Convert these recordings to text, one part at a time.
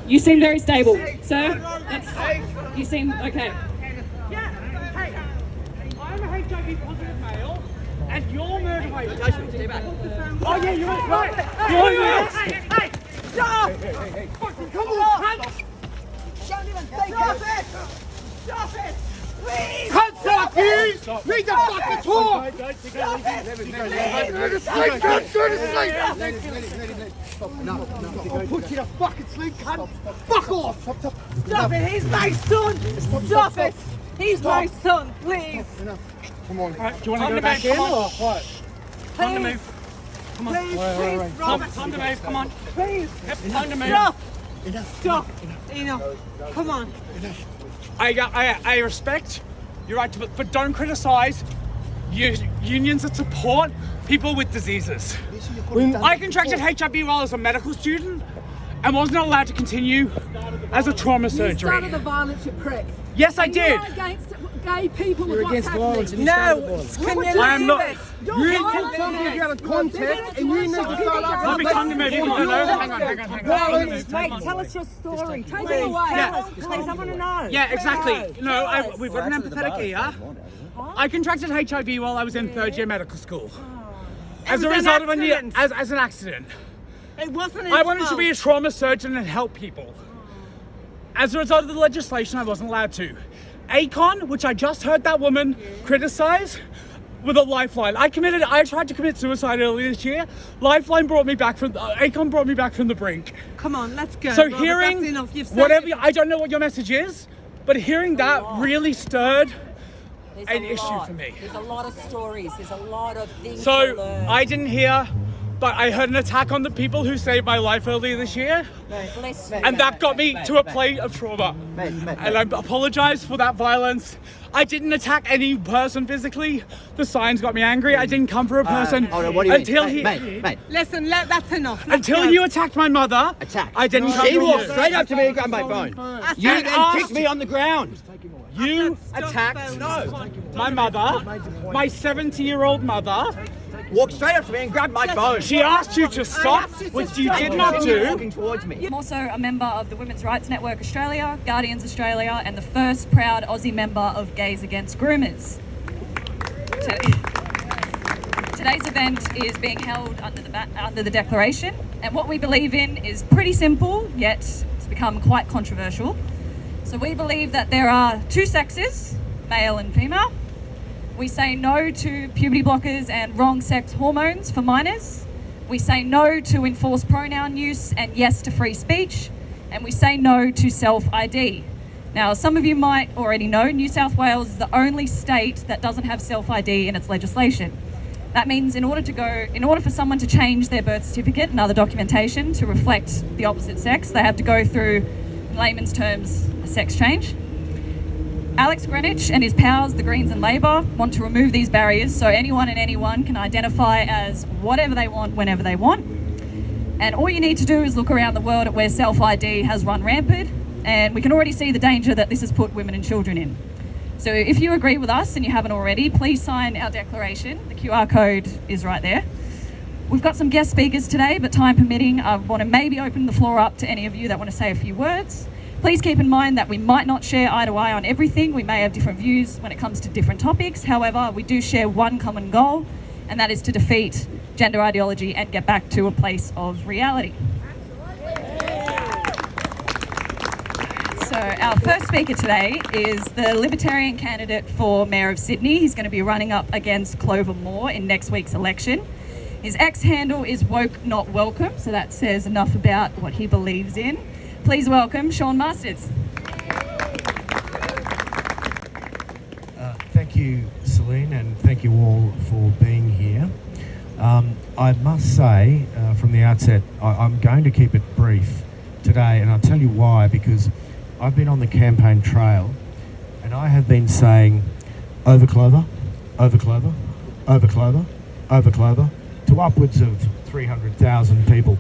You seem very stable, sir. You seem okay. Yeah, hey, I'm a HIV positive male, and you're murder rate. Oh yeah, you're right. Hey, stop! Fucking come on, cunt! Don't even think it! Stop it! Please! Cunt fuck you! Read the fucking talk! Go to sleep, cunt! Go to sleep! No. I'll put you to fucking sleep, cunt! Fuck off! Stop it! He's my son! Stop it! He's my son, please! Come on. Alright, do you want to go back in or what? Time to move. Come on. Please, Robert. Time to move, come on. Please. Time to move. Stop. Enough. Come on. I respect your right to, but don't criticise unions that support people with diseases. I contracted HIV while I was a medical student and wasn't allowed to continue as a trauma surgery. You started the violence, you prick. Yes, I did. You're against gay people with what's happening. No, I am not. You took something out of context and you need to start up. Let me come to me. Hang on. Mate, tell us your story. Take it away. Please, I want to know. Yeah, exactly. No, we've got an empathetic ear. I contracted HIV while I was in third year medical school. As a result of as an accident. It wasn't. I wanted to be a trauma surgeon and help people. As a result of the legislation, I wasn't allowed to. ACON, which I just heard that woman criticize, with a lifeline. I tried to commit suicide earlier this year. Lifeline brought me back from, ACON brought me back from the brink. Come on, let's go. So Robert, hearing that's enough. You've whatever, I don't know what your message is, but hearing that really stirred an issue for me. There's a lot of stories. There's a lot of things to So learn. I didn't hear, but I heard an attack on the people who saved my life earlier this year. Bless you. And that got me to a place of trauma. And I apologize for that violence. I didn't attack any person physically. The signs got me angry. I didn't come for a person until he... Mate. Listen, that's enough. Until you attacked my mother, Attack. I didn't come She for walked you. straight up to me and grabbed my phone. You And then asked- kicked me on the ground. You attacked my mother, my 70-year-old mother. Walked straight up to me and grabbed my phone. She asked you to stop, which you did not do. Walking towards me. I'm also a member of the Women's Rights Network Australia, Guardians Australia, and the first proud Aussie member of Gays Against Groomers. Today's event is being held under the Declaration, and what we believe in is pretty simple, yet it's become quite controversial. So we believe that there are two sexes, male and female. We say no to puberty blockers and wrong sex hormones for minors. We say no to enforced pronoun use and yes to free speech. And we say no to self-ID. Now, some of you might already know New South Wales is the only state that doesn't have self-ID in its legislation. That means in order for someone to change their birth certificate and other documentation to reflect the opposite sex, they have to go through, in layman's terms, a sex change. Alex Greenwich and his pals, the Greens and Labor, want to remove these barriers so anyone and anyone can identify as whatever they want, whenever they want. And all you need to do is look around the world at where self-ID has run rampant, and we can already see the danger that this has put women and children in. So if you agree with us and you haven't already, please sign our declaration. The QR code is right there. We've got some guest speakers today, but time permitting, I want to maybe open the floor up to any of you that want to say a few words. Please keep in mind that we might not share eye to eye on everything. We may have different views when it comes to different topics. However, we do share one common goal, and that is to defeat gender ideology and get back to a place of reality. So our first speaker today is the Libertarian candidate for Mayor of Sydney. He's going to be running up against Clover Moore in next week's election. His X handle is woke not welcome, so that says enough about what he believes in. Please welcome Sean Masters. Thank you, Celine, and thank you all for being here. I must say from the outset, I'm going to keep it brief today, and I'll tell you why, because I've been on the campaign trail and I have been saying over Clover, over Clover, over Clover, over Clover to upwards of 300,000 people.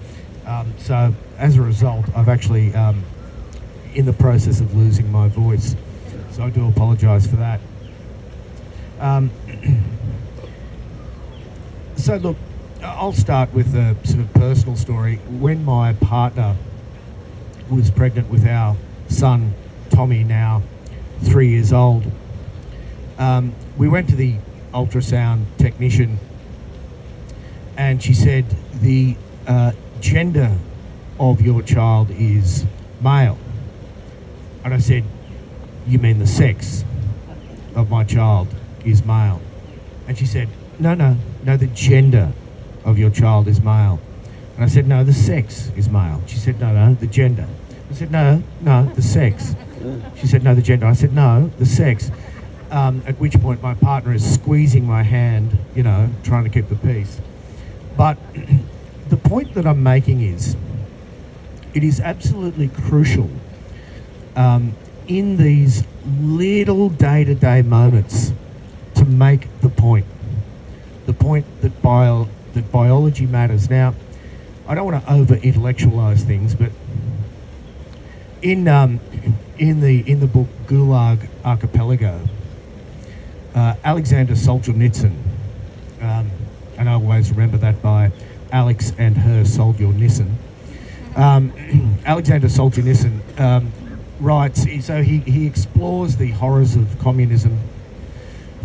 So as a result, I've actually in the process of losing my voice. So I do apologise for that. So look, I'll start with a sort of personal story. When my partner was pregnant with our son, Tommy, now 3 years old. We went to the ultrasound technician and she said, the gender of your child is male. And I said, you mean the sex of my child is male? And she said, no, the gender of your child is male. And I said, no, the sex is male. She said, no, the gender. I said, no, the sex. She said, no, the gender. I said, no, the sex. At which point my partner is squeezing my hand, you know, trying to keep the peace. But the point that I'm making is, it is absolutely crucial in these little day-to-day moments to make the point that biology matters. Now, I don't want to over-intellectualise things, but in the book Gulag Archipelago, Alexander Solzhenitsyn, and I always remember that by Alex and her Solzhenitsyn. Alexander Solzhenitsyn writes, so he explores the horrors of communism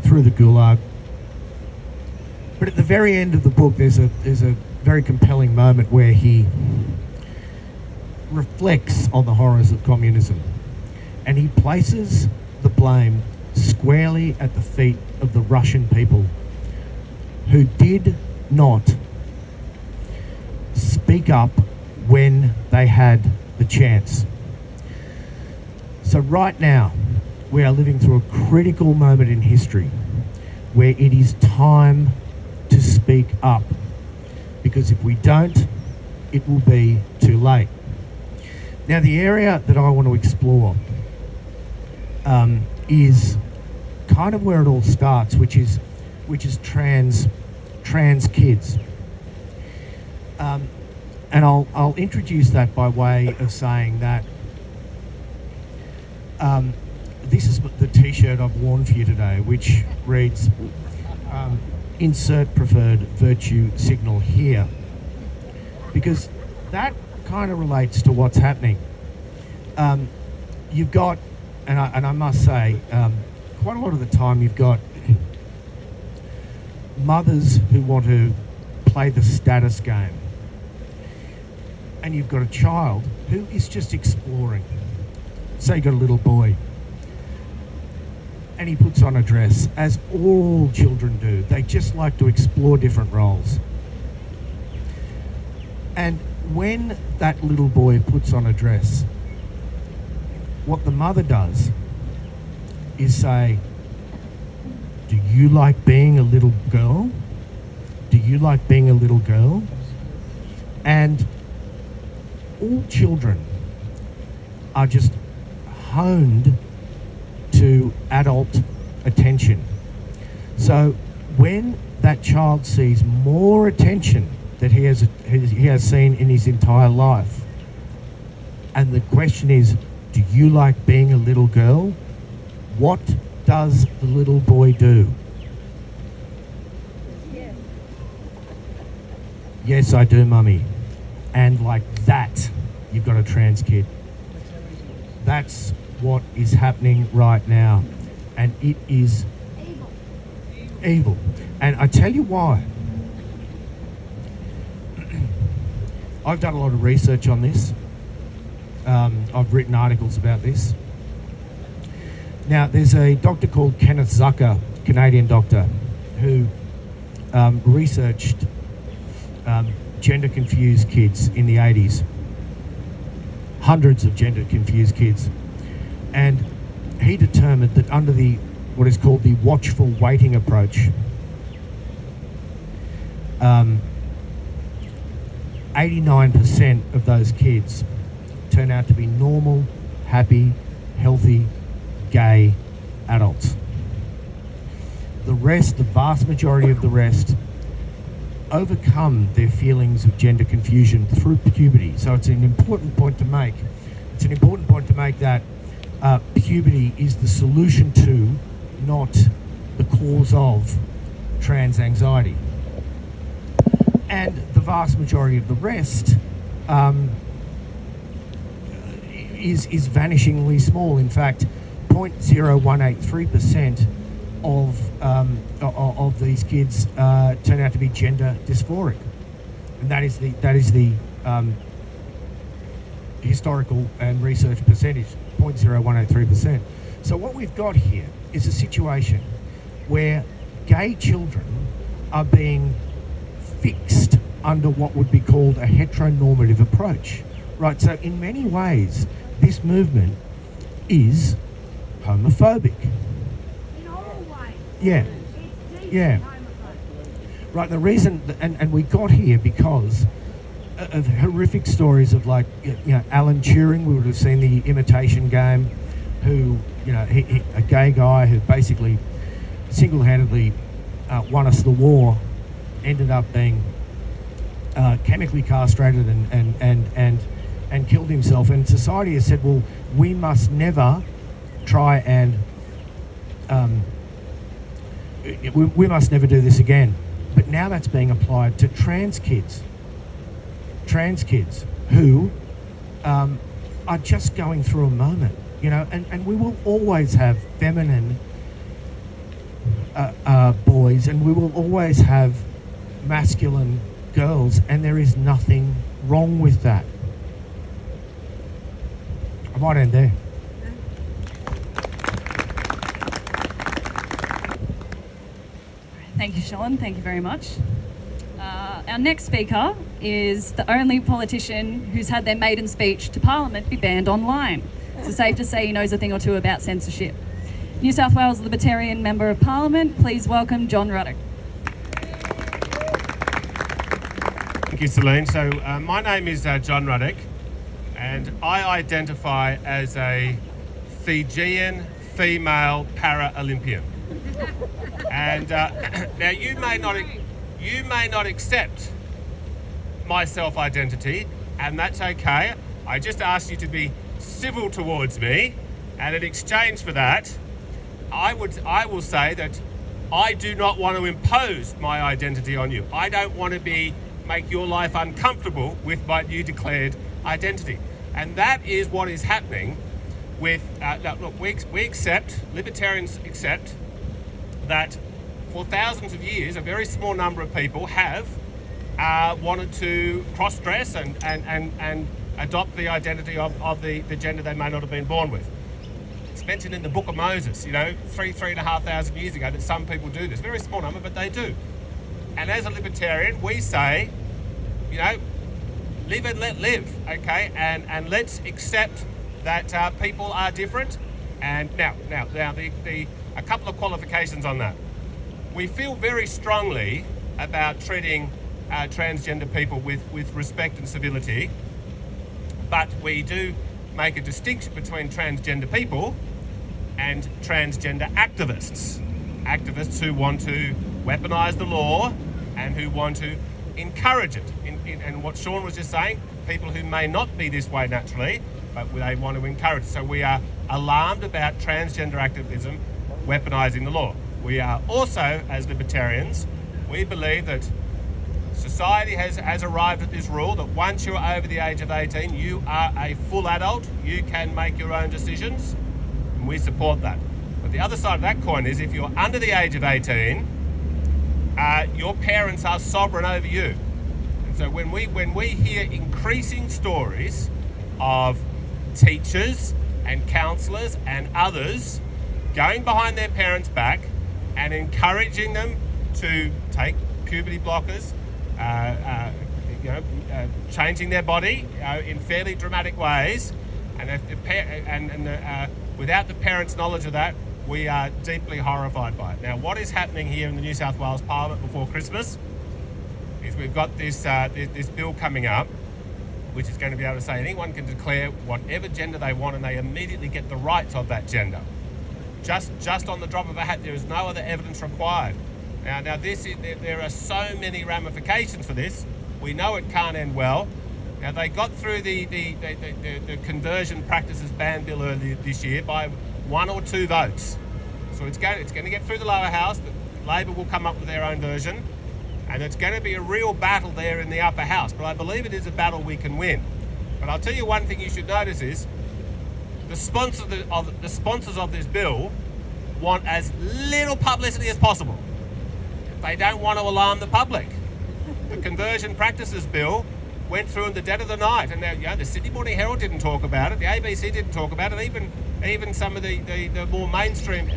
through the Gulag. But at the very end of the book, there's a very compelling moment where he reflects on the horrors of communism, and he places the blame squarely at the feet of the Russian people, who did not speak up when they had the chance. So right now, we are living through a critical moment in history where it is time to speak up, because if we don't, it will be too late. Now, the area that I want to explore is kind of where it all starts, which is trans kids. And I'll introduce that by way of saying that this is the t-shirt I've worn for you today, which reads, insert preferred virtue signal here, because that kind of relates to what's happening. You've got, and I must say, quite a lot of the time you've got mothers who want to play the status game, and you've got a child who is just exploring. Say you've got a little boy, and he puts on a dress, as all children do. They just like to explore different roles. And when that little boy puts on a dress, what the mother does is say, do you like being a little girl? Do you like being a little girl? And all children are just honed to adult attention. So when that child sees more attention that he has seen in his entire life, and the question is, do you like being a little girl? What does the little boy do? Yes, I do, mummy. And like that, you've got a trans kid. That's what is happening right now. And it is evil. And I tell you why. I've done a lot of research on this. I've written articles about this. Now, there's a doctor called Kenneth Zucker, Canadian doctor, who researched gender-confused kids in the 80s. Hundreds of gender-confused kids. And he determined that under what is called the watchful waiting approach, 89% of those kids turn out to be normal, happy, healthy, gay adults. The rest, the vast majority of the rest, overcome their feelings of gender confusion through puberty. So it's an important point to make. It's an important point to make that puberty is the solution to, not the cause of, trans anxiety. And the vast majority of the rest is vanishingly small. In fact, 0.0183% of these kids turn out to be gender dysphoric, and that is the historical and research percentage, 0.0183%. So what we've got here is a situation where gay children are being fixed under what would be called a heteronormative approach, right? So in many ways, this movement is homophobic. In all ways. Yeah, It's deeply yeah. homophobic. Right, the reason, and we got here because of horrific stories of, like, you know, Alan Turing. We would have seen the Imitation Game, who, you know, he a gay guy who basically single-handedly won us the war, ended up being chemically castrated and killed himself. And society has said, well, we must never try and we must never do this again. But now that's being applied to trans kids who are just going through a moment, you know, and we will always have feminine boys, and we will always have masculine girls, and there is nothing wrong with that. I might end there. Thank you, Sean. Thank you very much. Our next speaker is the only politician who's had their maiden speech to Parliament be banned online. So safe to say he knows a thing or two about censorship. New South Wales Libertarian Member of Parliament, please welcome John Ruddick. Thank you, Celine. So my name is John Ruddick, and I identify as a Fijian female para-Olympian. And now you may not accept my self-identity, and that's okay. I just ask you to be civil towards me, and in exchange for that, I will say that I do not want to impose my identity on you. I don't want to make your life uncomfortable with my new declared identity. And that is what is happening with, look, libertarians accept that for thousands of years, a very small number of people have wanted to cross-dress and adopt the identity of the gender they may not have been born with. It's mentioned in the Book of Moses, you know, 3,500 years ago, that some people do this. Very small number, but they do. And as a libertarian, we say, you know, live and let live, okay? And let's accept that people are different. And now, a couple of qualifications on that. We feel very strongly about treating transgender people with respect and civility, but we do make a distinction between transgender people and transgender activists. Activists who want to weaponise the law and who want to encourage it. And what Sean was just saying, people who may not be this way naturally, but they want to encourage it. So we are alarmed about transgender activism weaponising the law. We are also, as libertarians, we believe that society has arrived at this rule that once you're over the age of 18, you are a full adult, you can make your own decisions, and we support that. But the other side of that coin is if you're under the age of 18, your parents are sovereign over you. And so when we hear increasing stories of teachers and counsellors and others going behind their parents' back and encouraging them to take puberty blockers, changing their body in fairly dramatic ways, and without the parents' knowledge of that, we are deeply horrified by it. Now, what is happening here in the New South Wales Parliament before Christmas is we've got this bill coming up, which is going to be able to say anyone can declare whatever gender they want, and they immediately get the rights of that gender. Just on the drop of a hat. There is no other evidence required. Now there are so many ramifications for this. We know it can't end well. Now, they got through the conversion practices ban bill earlier this year by 1 or 2 votes. So it's going to get through the lower house. Labor will come up with their own version, and it's going to be a real battle there in the upper house. But I believe it is a battle we can win. But I'll tell you one thing you should notice is the sponsors of this bill want as little publicity as possible. They don't want to alarm the public. The Conversion Practices Bill went through in the dead of the night, and the Sydney Morning Herald didn't talk about it, the ABC didn't talk about it, even some of the more mainstream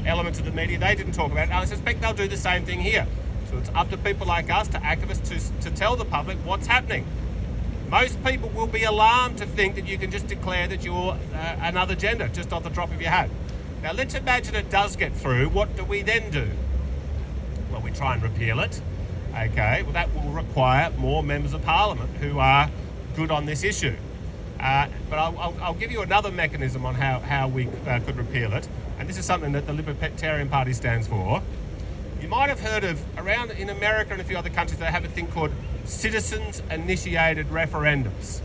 elements of the media, they didn't talk about it. And I suspect they'll do the same thing here. So it's up to people like us, to activists, to tell the public what's happening. Most people will be alarmed to think that you can just declare that you're another gender just off the drop of your hat. Now let's imagine it does get through. What do we then do? Well, we try and repeal it. Okay, well that will require more members of parliament who are good on this issue. But I'll give you another mechanism on how we could repeal it. And this is something that the Libertarian Party stands for. You might have heard of, around in America and a few other countries, they have a thing called citizens-initiated referendums.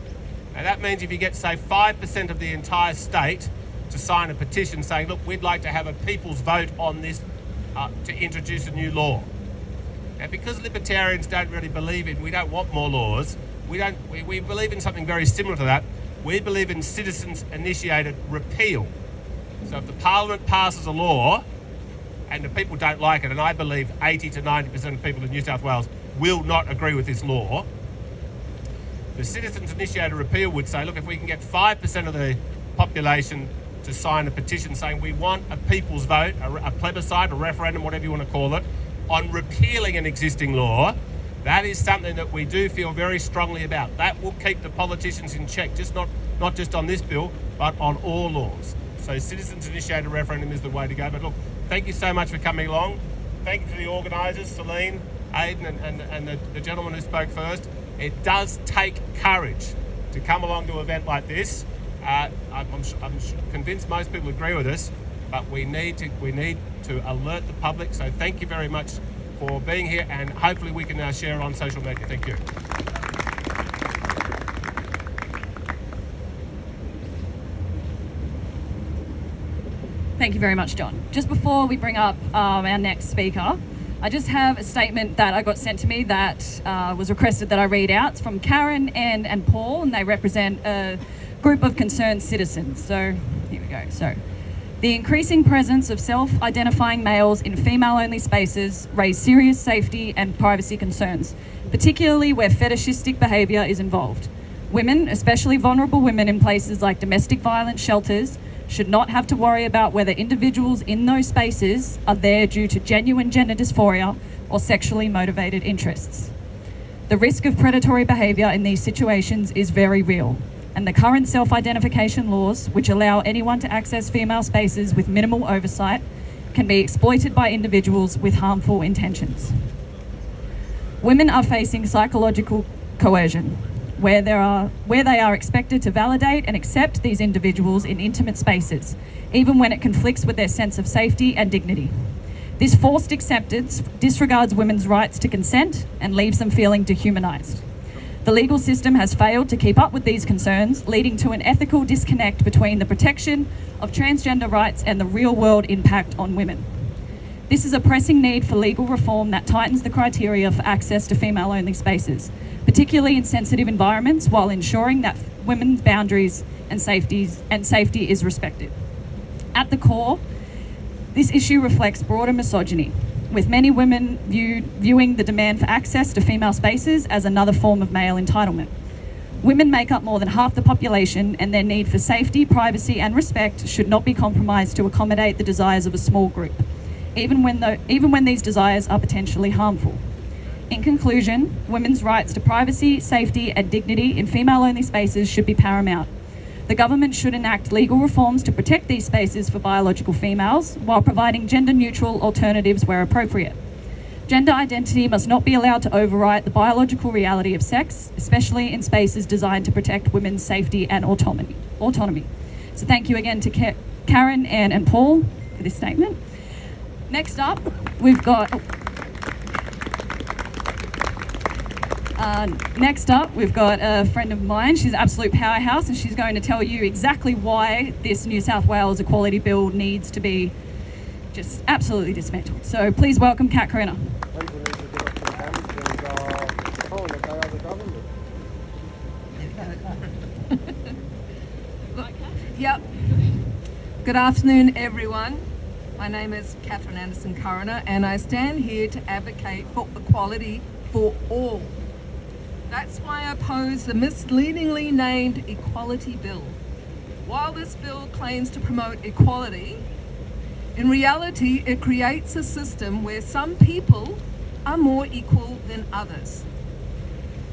And that means if you get, say, 5% of the entire state to sign a petition saying, look, we'd like to have a people's vote on this to introduce a new law. Now, because libertarians don't really believe in, we don't want more laws, we believe in something very similar to that. We believe in citizens-initiated repeal. So if the Parliament passes a law and the people don't like it, and I believe 80 to 90% of people in New South Wales will not agree with this law, the citizens-initiated repeal would say, look, if we can get 5% of the population to sign a petition saying we want a people's vote, a plebiscite, a referendum, whatever you want to call it, on repealing an existing law, that is something that we do feel very strongly about. That will keep the politicians in check, not just on this bill, but on all laws. So citizens-initiated referendum is the way to go. But look, thank you so much for coming along. Thank you to the organisers, Celine, Aidan, and the gentleman who spoke first. It does take courage to come along to an event like this. I'm convinced most people agree with us, but we need to alert the public. So thank you very much for being here, and hopefully we can share it on social media. Thank you. Thank you very much, John. Just before we bring up our next speaker, I just have a statement that I got sent to me that was requested that I read out. It's from Karen and Paul, and they represent a group of concerned citizens. So here we go. So the increasing presence of self-identifying males in female-only spaces raise serious safety and privacy concerns, particularly where fetishistic behaviour is involved. Women, especially vulnerable women in places like domestic violence shelters, should not have to worry about whether individuals in those spaces are there due to genuine gender dysphoria or sexually motivated interests. The risk of predatory behaviour in these situations is very real, and the current self-identification laws, which allow anyone to access female spaces with minimal oversight, can be exploited by individuals with harmful intentions. Women are facing psychological coercion, where they are expected to validate and accept these individuals in intimate spaces, even when it conflicts with their sense of safety and dignity. This forced acceptance disregards women's rights to consent and leaves them feeling dehumanised. The legal system has failed to keep up with these concerns, leading to an ethical disconnect between the protection of transgender rights and the real-world impact on women. This is a pressing need for legal reform that tightens the criteria for access to female-only spaces, particularly in sensitive environments, while ensuring that women's boundaries and safety is respected. At the core, this issue reflects broader misogyny, with many women viewing the demand for access to female spaces as another form of male entitlement. Women make up more than half the population, and their need for safety, privacy and respect should not be compromised to accommodate the desires of a small group, even when these desires are potentially harmful. In conclusion, women's rights to privacy, safety and dignity in female-only spaces should be paramount. The government should enact legal reforms to protect these spaces for biological females, while providing gender-neutral alternatives where appropriate. Gender identity must not be allowed to overwrite the biological reality of sex, especially in spaces designed to protect women's safety and autonomy. So thank you again to Karen, Anne and Paul for this statement. Next up, we've got a friend of mine. She's an absolute powerhouse, and she's going to tell you exactly why this New South Wales Equality Bill needs to be just absolutely dismantled. So please welcome Karena. Yep. Good afternoon, everyone. My name is Catherine Anderson Karena, and I stand here to advocate for equality for all. That's why I oppose the misleadingly named Equality Bill. While this bill claims to promote equality, in reality, it creates a system where some people are more equal than others.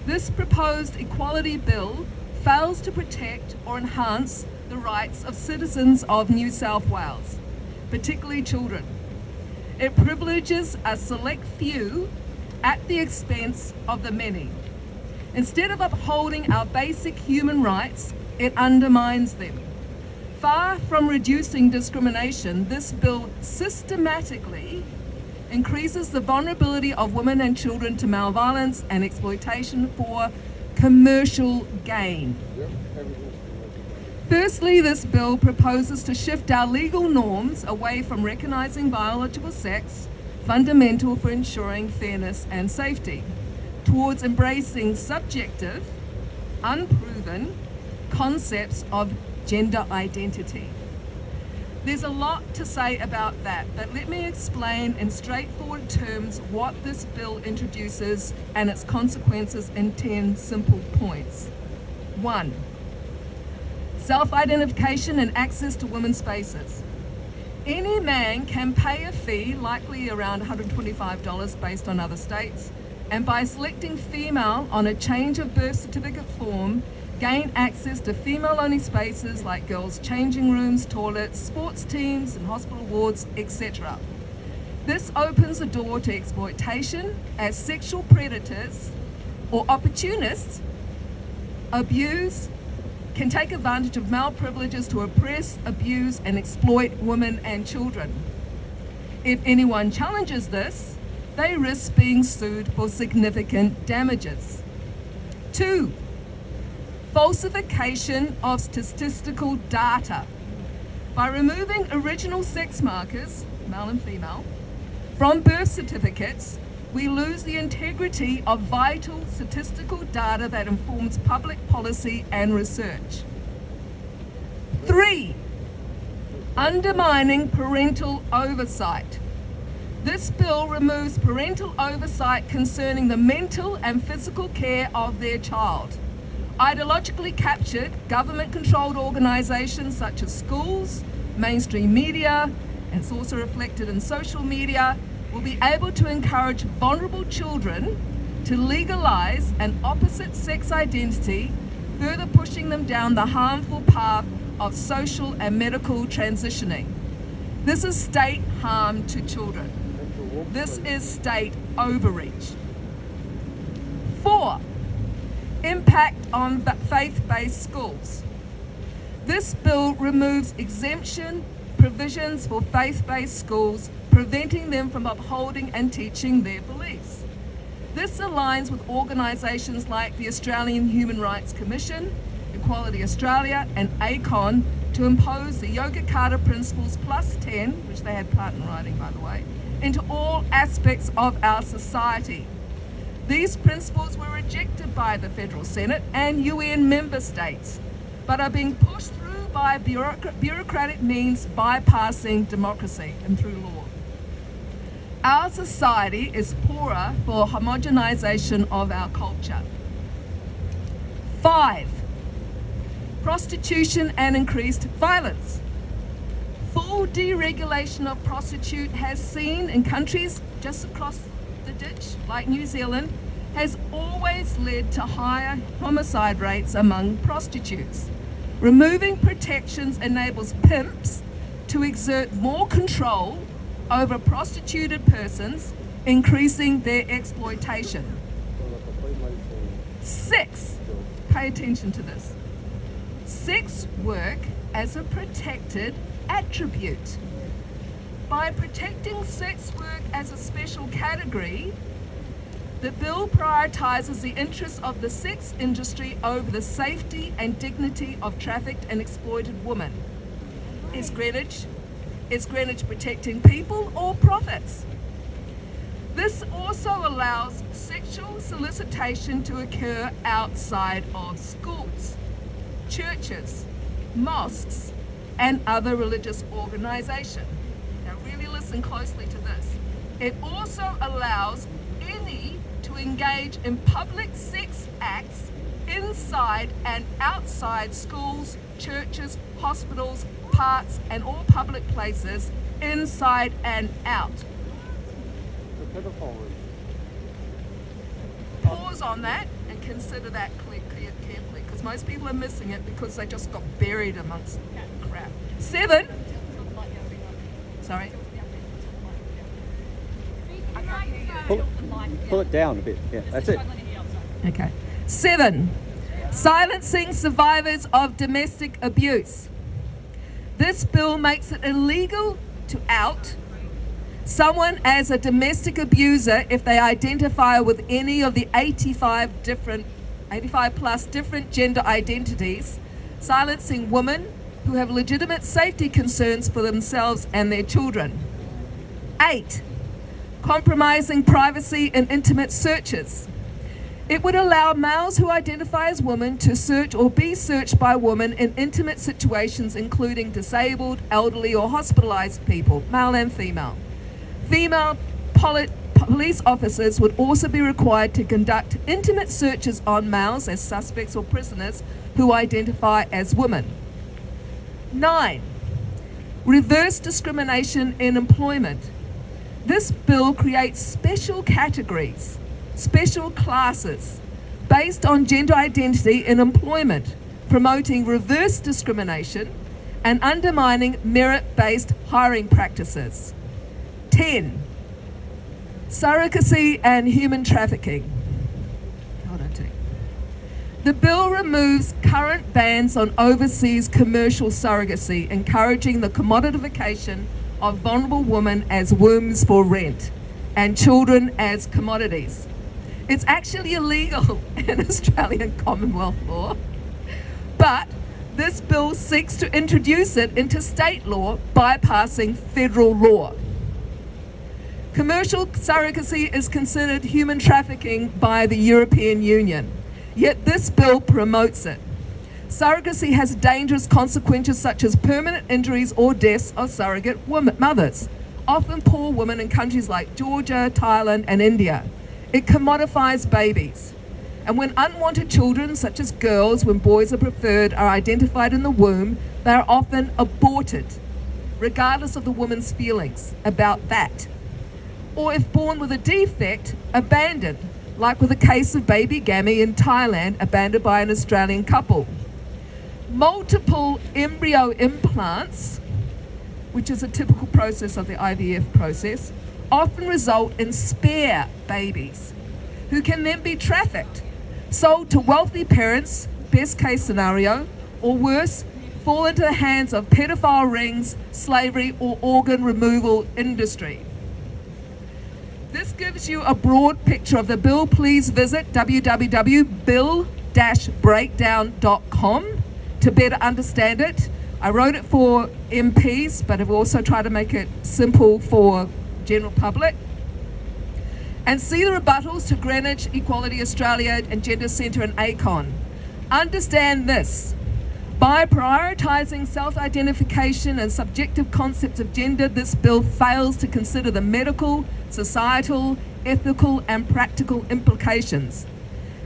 This proposed equality bill fails to protect or enhance the rights of citizens of New South Wales, particularly children. It privileges a select few at the expense of the many. Instead of upholding our basic human rights, it undermines them. Far from reducing discrimination, this bill systematically increases the vulnerability of women and children to malviolence and exploitation for commercial gain. Firstly, this bill proposes to shift our legal norms away from recognising biological sex, fundamental for ensuring fairness and safety, towards embracing subjective, unproven concepts of gender identity. There's a lot to say about that, but let me explain in straightforward terms what this bill introduces and its consequences in 10 simple points. 1. Self-identification and access to women's spaces. Any man can pay a fee, likely around $125 based on other states, and by selecting female on a change of birth certificate form, gain access to female-only spaces like girls' changing rooms, toilets, sports teams and hospital wards, etc. This opens the door to exploitation as sexual predators or opportunists can take advantage of male privileges to oppress, abuse and exploit women and children. If anyone challenges this, they risk being sued for significant damages. 2. Falsification of statistical data. By removing original sex markers, male and female, from birth certificates, we lose the integrity of vital statistical data that informs public policy and research. 3. Undermining parental oversight. This bill removes parental oversight concerning the mental and physical care of their child. Ideologically captured, government-controlled organisations such as schools, mainstream media, and it's also reflected in social media, will be able to encourage vulnerable children to legalise an opposite sex identity, further pushing them down the harmful path of social and medical transitioning. This is state harm to children. This is state overreach. 4. Impact on faith-based schools. This bill removes exemption provisions for faith-based schools, preventing them from upholding and teaching their beliefs. This aligns with organisations like the Australian Human Rights Commission, Equality Australia and ACON to impose the Yogyakarta Principles plus 10, which they had part in writing by the way, into all aspects of our society. These principles were rejected by the Federal Senate and UN member states, but are being pushed through by bureaucratic means, bypassing democracy and through law. Our society is poorer for homogenisation of our culture. 5. Prostitution and increased violence. Full deregulation of prostitute has seen in countries just across the ditch, like New Zealand, has always led to higher homicide rates among prostitutes. Removing protections enables pimps to exert more control over prostituted persons, increasing their exploitation. 6. Pay attention to this. Sex work as a protected attribute. By protecting sex work as a special category, the bill prioritises the interests of the sex industry over the safety and dignity of trafficked and exploited women. Is Greenwich protecting people or profits? This also allows sexual solicitation to occur outside of schools, churches, mosques, and other religious organisations. Now really listen closely to this. It also allows any to engage in public sex acts inside and outside schools, churches, hospitals, parks, and all public places, inside and out. Pause on that and consider that carefully, because most people are missing it because they just got buried amongst crap. 7. Sorry. Pull it down a bit. Yeah, that's it. Okay. 7. Silencing survivors of domestic abuse. This bill makes it illegal to out someone as a domestic abuser if they identify with any of the 85 plus different gender identities, silencing women who have legitimate safety concerns for themselves and their children. 8. Compromising privacy in intimate searches. It would allow males who identify as women to search or be searched by women in intimate situations, including disabled, elderly, or hospitalized people, male and female. Female police officers would also be required to conduct intimate searches on males as suspects or prisoners who identify as women. 9. Reverse discrimination in employment. This bill creates special categories, special classes based on gender identity in employment, promoting reverse discrimination and undermining merit-based hiring practices. 10. Surrogacy and human trafficking. Hold on to it. The bill removes current bans on overseas commercial surrogacy, encouraging the commodification of vulnerable women as wombs for rent and children as commodities. It's actually illegal in Australian Commonwealth law, but this bill seeks to introduce it into state law, bypassing federal law. Commercial surrogacy is considered human trafficking by the European Union, yet this bill promotes it. Surrogacy has dangerous consequences such as permanent injuries or deaths of surrogate mothers, often poor women in countries like Georgia, Thailand, and India. It commodifies babies. And when unwanted children, such as girls, when boys are preferred, are identified in the womb, they are often aborted, regardless of the woman's feelings about that. Or if born with a defect, abandoned, like with the case of baby Gammy in Thailand, abandoned by an Australian couple. Multiple embryo implants, which is a typical process of the IVF process, often result in spare babies who can then be trafficked, sold to wealthy parents, best case scenario, or worse, fall into the hands of pedophile rings, slavery, or organ removal industry. This gives you a broad picture of the bill. Please visit www.bill-breakdown.com to better understand it. I wrote it for MPs, but I've also tried to make it simple for general public. And see the rebuttals to Greenwich, Equality Australia, and Gender Centre and ACON. Understand this. By prioritising self-identification and subjective concepts of gender, this bill fails to consider the medical, societal, ethical, and practical implications.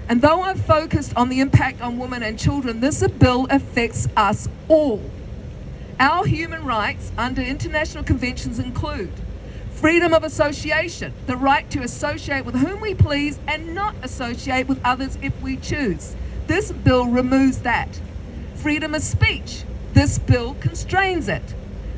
And though I've focused on the impact on women and children, this bill affects us all. Our human rights under international conventions include freedom of association, the right to associate with whom we please and not associate with others if we choose. This bill removes that. Freedom of speech, this bill constrains it.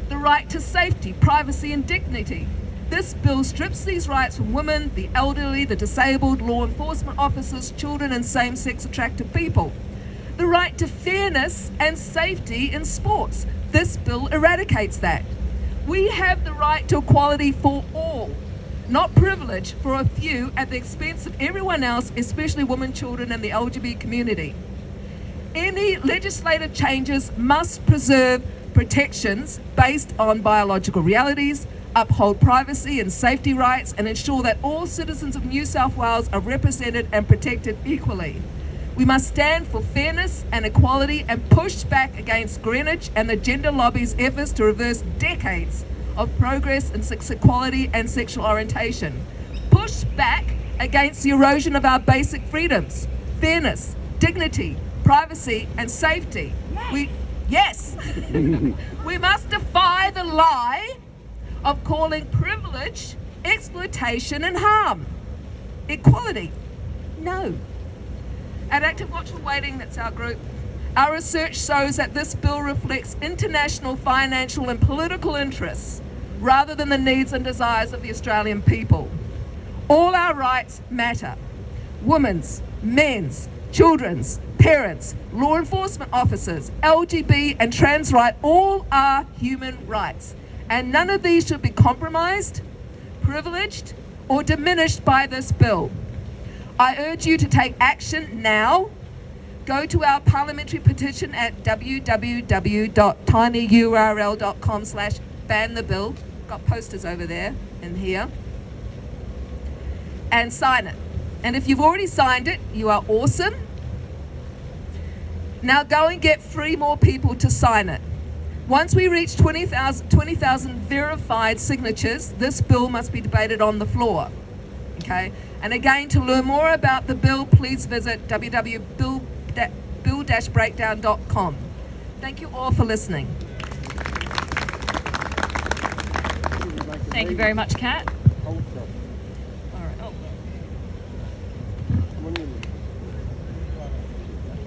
The right to safety, privacy, and dignity. This bill strips these rights from women, the elderly, the disabled, law enforcement officers, children, and same-sex attracted people. The right to fairness and safety in sports. This bill eradicates that. We have the right to equality for all, not privilege for a few at the expense of everyone else, especially women, children, and the LGBT community. Any legislative changes must preserve protections based on biological realities, uphold privacy and safety rights, and ensure that all citizens of New South Wales are represented and protected equally. We must stand for fairness and equality and push back against Greenwich and the gender lobby's efforts to reverse decades of progress in sex equality and sexual orientation. Push back against the erosion of our basic freedoms, fairness, dignity, privacy and safety. Yes! We must defy the lie of calling privilege exploitation and harm. Equality, no. At Active Watchful Waiting, that's our group, our research shows that this bill reflects international financial and political interests rather than the needs and desires of the Australian people. All our rights matter. Women's, men's, children's, parents, law enforcement officers, LGBT and trans rights, all are human rights. And none of these should be compromised, privileged, or diminished by this bill. I urge you to take action now. Go to our parliamentary petition at www.tinyurl.com/ban-the-bill. Got posters over there and here. And sign it. And if you've already signed it, you are awesome. Now go and get 3 more people to sign it. Once we reach 20,000 verified signatures, this bill must be debated on the floor. Okay? And again, to learn more about the bill, please visit www.bill-breakdown.com. Thank you all for listening. Thank you very much, Kat. All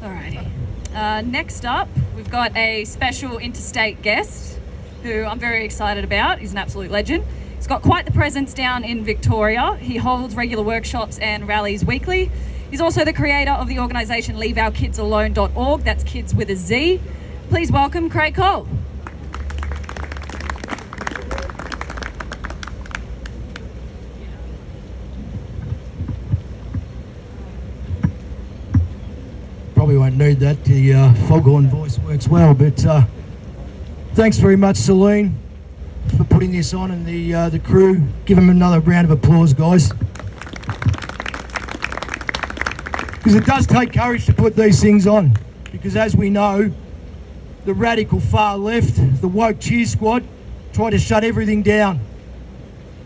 right. Alrighty. Next up, we've got a special interstate guest who I'm very excited about. He's an absolute legend. He's got quite the presence down in Victoria. He holds regular workshops and rallies weekly. He's also the creator of the organisation leaveourkidsalone.org. That's kids with a Z. Please welcome Craig Cole. Probably won't need that. The foghorn voice works well, but thanks very much, Celine, for putting this on, and the crew. Give them another round of applause, guys. Because it does take courage to put these things on. Because as we know, the radical far left, the woke cheer squad, try to shut everything down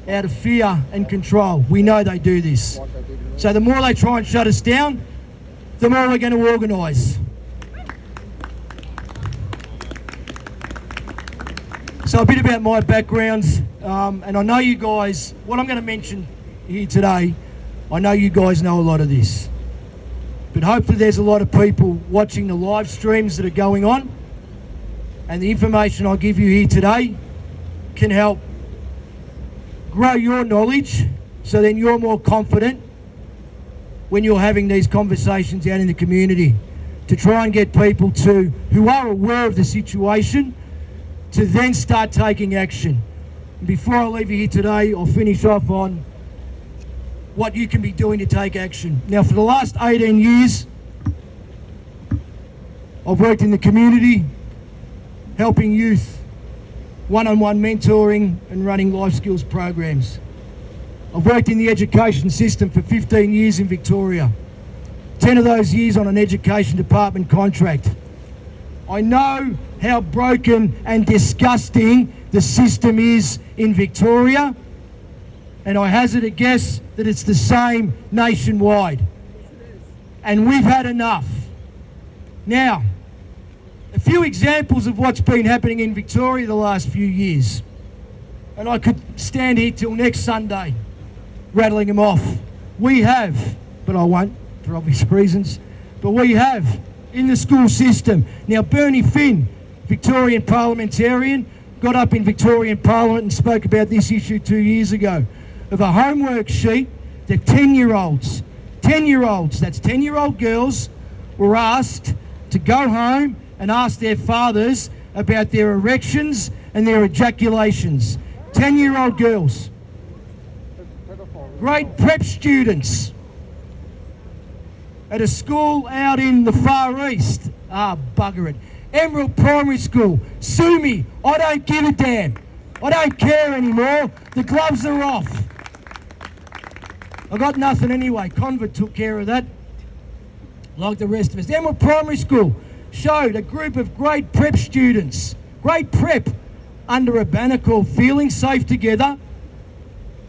out of fear and control. We know they do this. So the more they try and shut us down, the more we're going to organise. So a bit about my background, and I know you guys, what I'm going to mention here today, I know you guys know a lot of this. But hopefully there's a lot of people watching the live streams that are going on, and the information I'll give you here today can help grow your knowledge, so then you're more confident when you're having these conversations out in the community, to try and get people who are aware of the situation to then start taking action. And before I leave you here today, I'll finish off on what you can be doing to take action. Now, for the last 18 years, I've worked in the community, helping youth, one-on-one mentoring and running life skills programs. I've worked in the education system for 15 years in Victoria, 10 of those years on an education department contract. I know how broken and disgusting the system is in Victoria, and I hazard a guess that it's the same nationwide. And we've had enough. Now, a few examples of what's been happening in Victoria the last few years. And I could stand here till next Sunday rattling them off. We have, but I won't for obvious reasons, but we have in the school system. Now, Bernie Finn, Victorian parliamentarian, got up in Victorian Parliament and spoke about this issue 2 years ago, of a homework sheet that 10-year-olds, that's 10-year-old girls, were asked to go home and ask their fathers about their erections and their ejaculations. 10-year-old girls. Grade prep students at a school out in the Far East. Bugger it. Emerald Primary School. Sue me. I don't give a damn. I don't care anymore. The gloves are off. I got nothing anyway. Convert took care of that. like the rest of us. Then with primary school, showed a group of grade prep students, grade prep, under a banner called Feeling Safe Together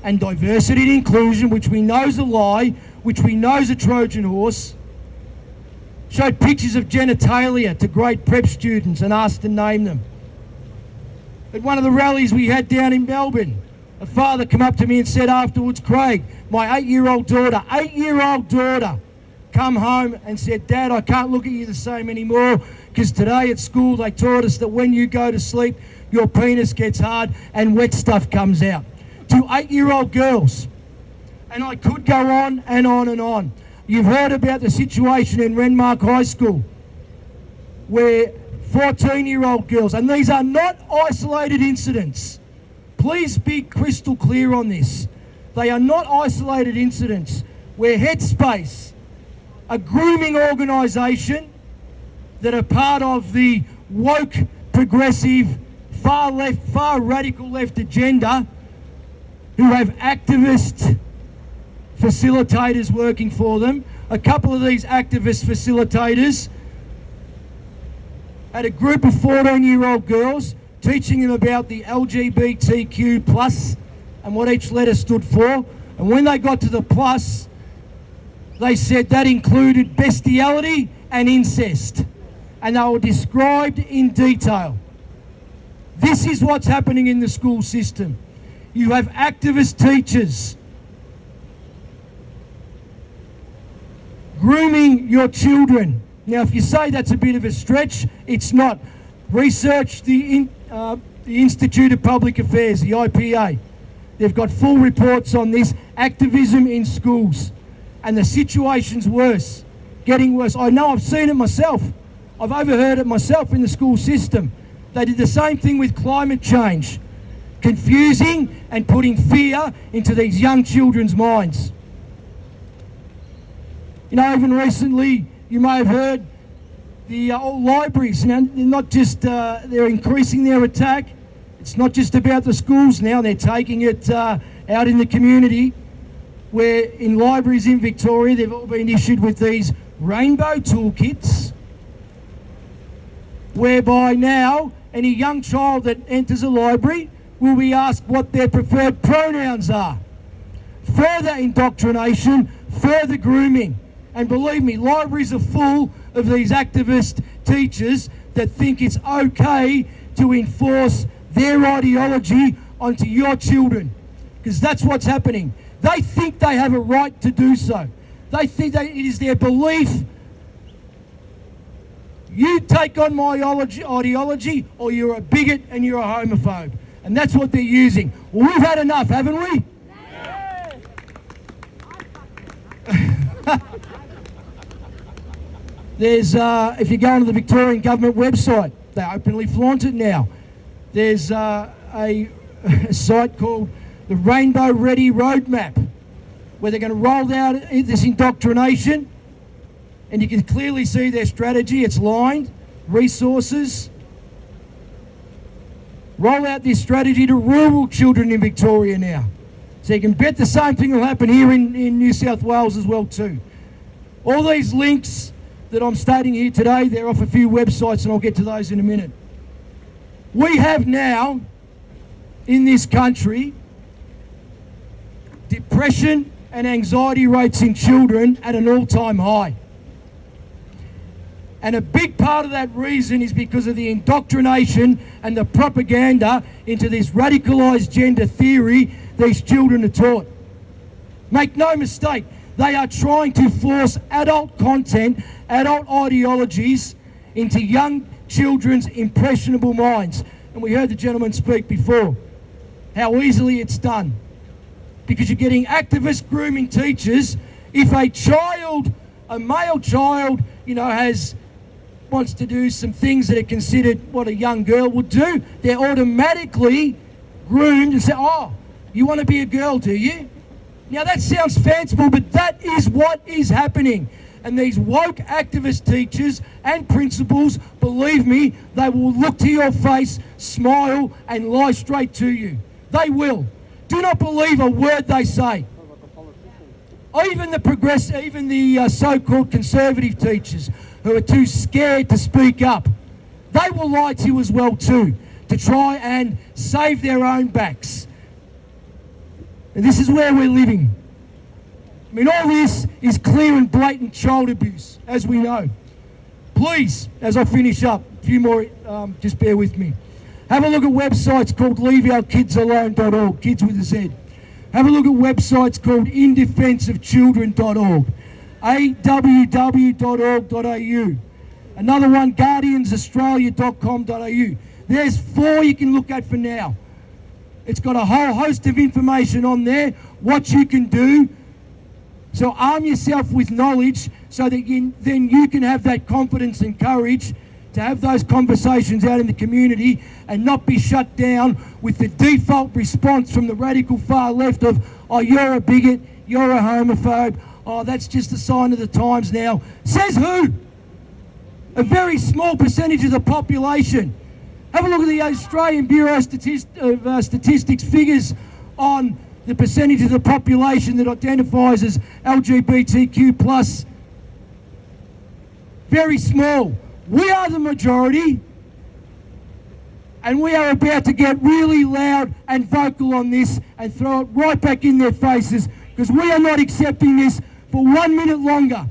and Diversity and Inclusion, which we know is a lie, which we know is a Trojan horse, showed pictures of genitalia to grade prep students and asked to name them. At one of the rallies we had down in Melbourne, a father came up to me and said afterwards, Craig, my 8-year-old daughter, come home and said, Dad, I can't look at you the same anymore because today at school they taught us that when you go to sleep, your penis gets hard and wet stuff comes out. To 8-year-old girls. And I could go on and on and on. You've heard about the situation in Renmark High School where 14-year-old girls, and these are not isolated incidents. Please be crystal clear on this. They are not isolated incidents where Headspace, a grooming organisation that are part of the woke, progressive, far left, far radical left agenda, who have activist facilitators working for them. A couple of these activist facilitators had a group of 14-year-old girls teaching them about the LGBTQ plus and what each letter stood for. And when they got to the plus, they said that included bestiality and incest. And they were described in detail. This is what's happening in the school system. You have activist teachers grooming your children. Now, if you say that's a bit of a stretch, it's not. Research the Institute of Public Affairs, the IPA. They've got full reports on this activism in schools. And the situation's worse, getting worse. I know, I've seen it myself. I've overheard it myself in the school system. They did the same thing with climate change. Confusing and putting fear into these young children's minds. You know, even recently, you may have heard the old libraries, now, they're not just, they're increasing their attack. It's not just about the schools now, they're taking it out in the community, where in libraries in Victoria, they've all been issued with these rainbow toolkits, whereby now any young child that enters a library will be asked what their preferred pronouns are. Further indoctrination, further grooming. And believe me, libraries are full of these activist teachers that think it's okay to enforce their ideology onto your children. Because that's what's happening. They think they have a right to do so. They think that it is their belief. You take on my ideology or you're a bigot and you're a homophobe. And that's what they're using. Well, we've had enough, haven't we? There's, if you go onto the Victorian Government website, they openly flaunt it now. There's a site called the Rainbow Ready Roadmap, where they're going to roll out this indoctrination, and you can clearly see their strategy. It's lined, resources. Roll out this strategy to rural children in Victoria now. So you can bet the same thing will happen here in New South Wales as well too. All these links that I'm stating here today, they're off a few websites and I'll get to those in a minute. We have now, in this country, depression and anxiety rates in children at an all-time high. And a big part of that reason is because of the indoctrination and the propaganda into this radicalised gender theory these children are taught. Make no mistake, they are trying to force adult content, adult ideologies into young children's impressionable minds. And we heard the gentleman speak before, how easily it's done. Because you're getting activist grooming teachers. If a child, a male child, wants to do some things that are considered what a young girl would do, they're automatically groomed and say, oh, you want to be a girl, do you? Now that sounds fanciful, but that is what is happening. And these woke activist teachers and principals, believe me, they will look to your face, smile and lie straight to you. They will. Do not believe a word they say. even the so-called conservative teachers who are too scared to speak up, they will lie to you as well too, to try and save their own backs. And this is where we're living. I mean, all this is clear and blatant child abuse, as we know. Please, as I finish up, a few more, just bear with me. Have a look at websites called leaveourkidsalone.org, kids with a Z. Have a look at websites called indefenseofchildren.org, aw.org.au. Another one, guardiansaustralia.com.au. There's 4 you can look at for now. It's got a whole host of information on there, what you can do. So arm yourself with knowledge so that then you can have that confidence and courage to have those conversations out in the community and not be shut down with the default response from the radical far left of, oh, you're a bigot, you're a homophobe, oh, that's just a sign of the times now. Says who? A very small percentage of the population. Have a look at the Australian Bureau of Statistics figures on the percentage of the population that identifies as LGBTQ+. Very small. We are the majority, and we are about to get really loud and vocal on this and throw it right back in their faces, because we are not accepting this for 1 minute longer.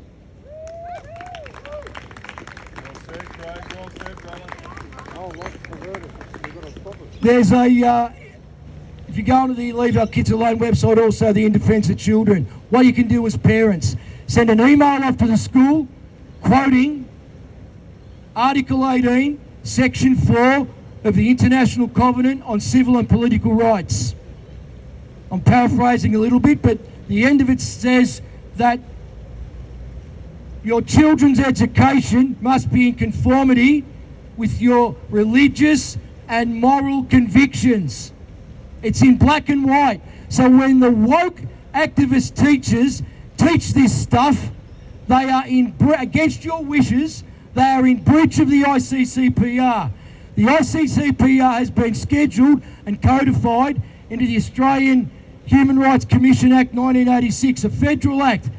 There's if you go onto the Leave Our Kids Alone website, also the In Defence of Children, what you can do as parents, send an email off to the school quoting Article 18, Section 4 of the International Covenant on Civil and Political Rights. I'm paraphrasing a little bit, but the end of it says that your children's education must be in conformity with your religious and moral convictions. It's in black and white. So when the woke activist teachers teach this stuff, they are against your wishes. They are in breach of the ICCPR. The ICCPR has been scheduled and codified into the Australian Human Rights Commission Act 1986, a federal act.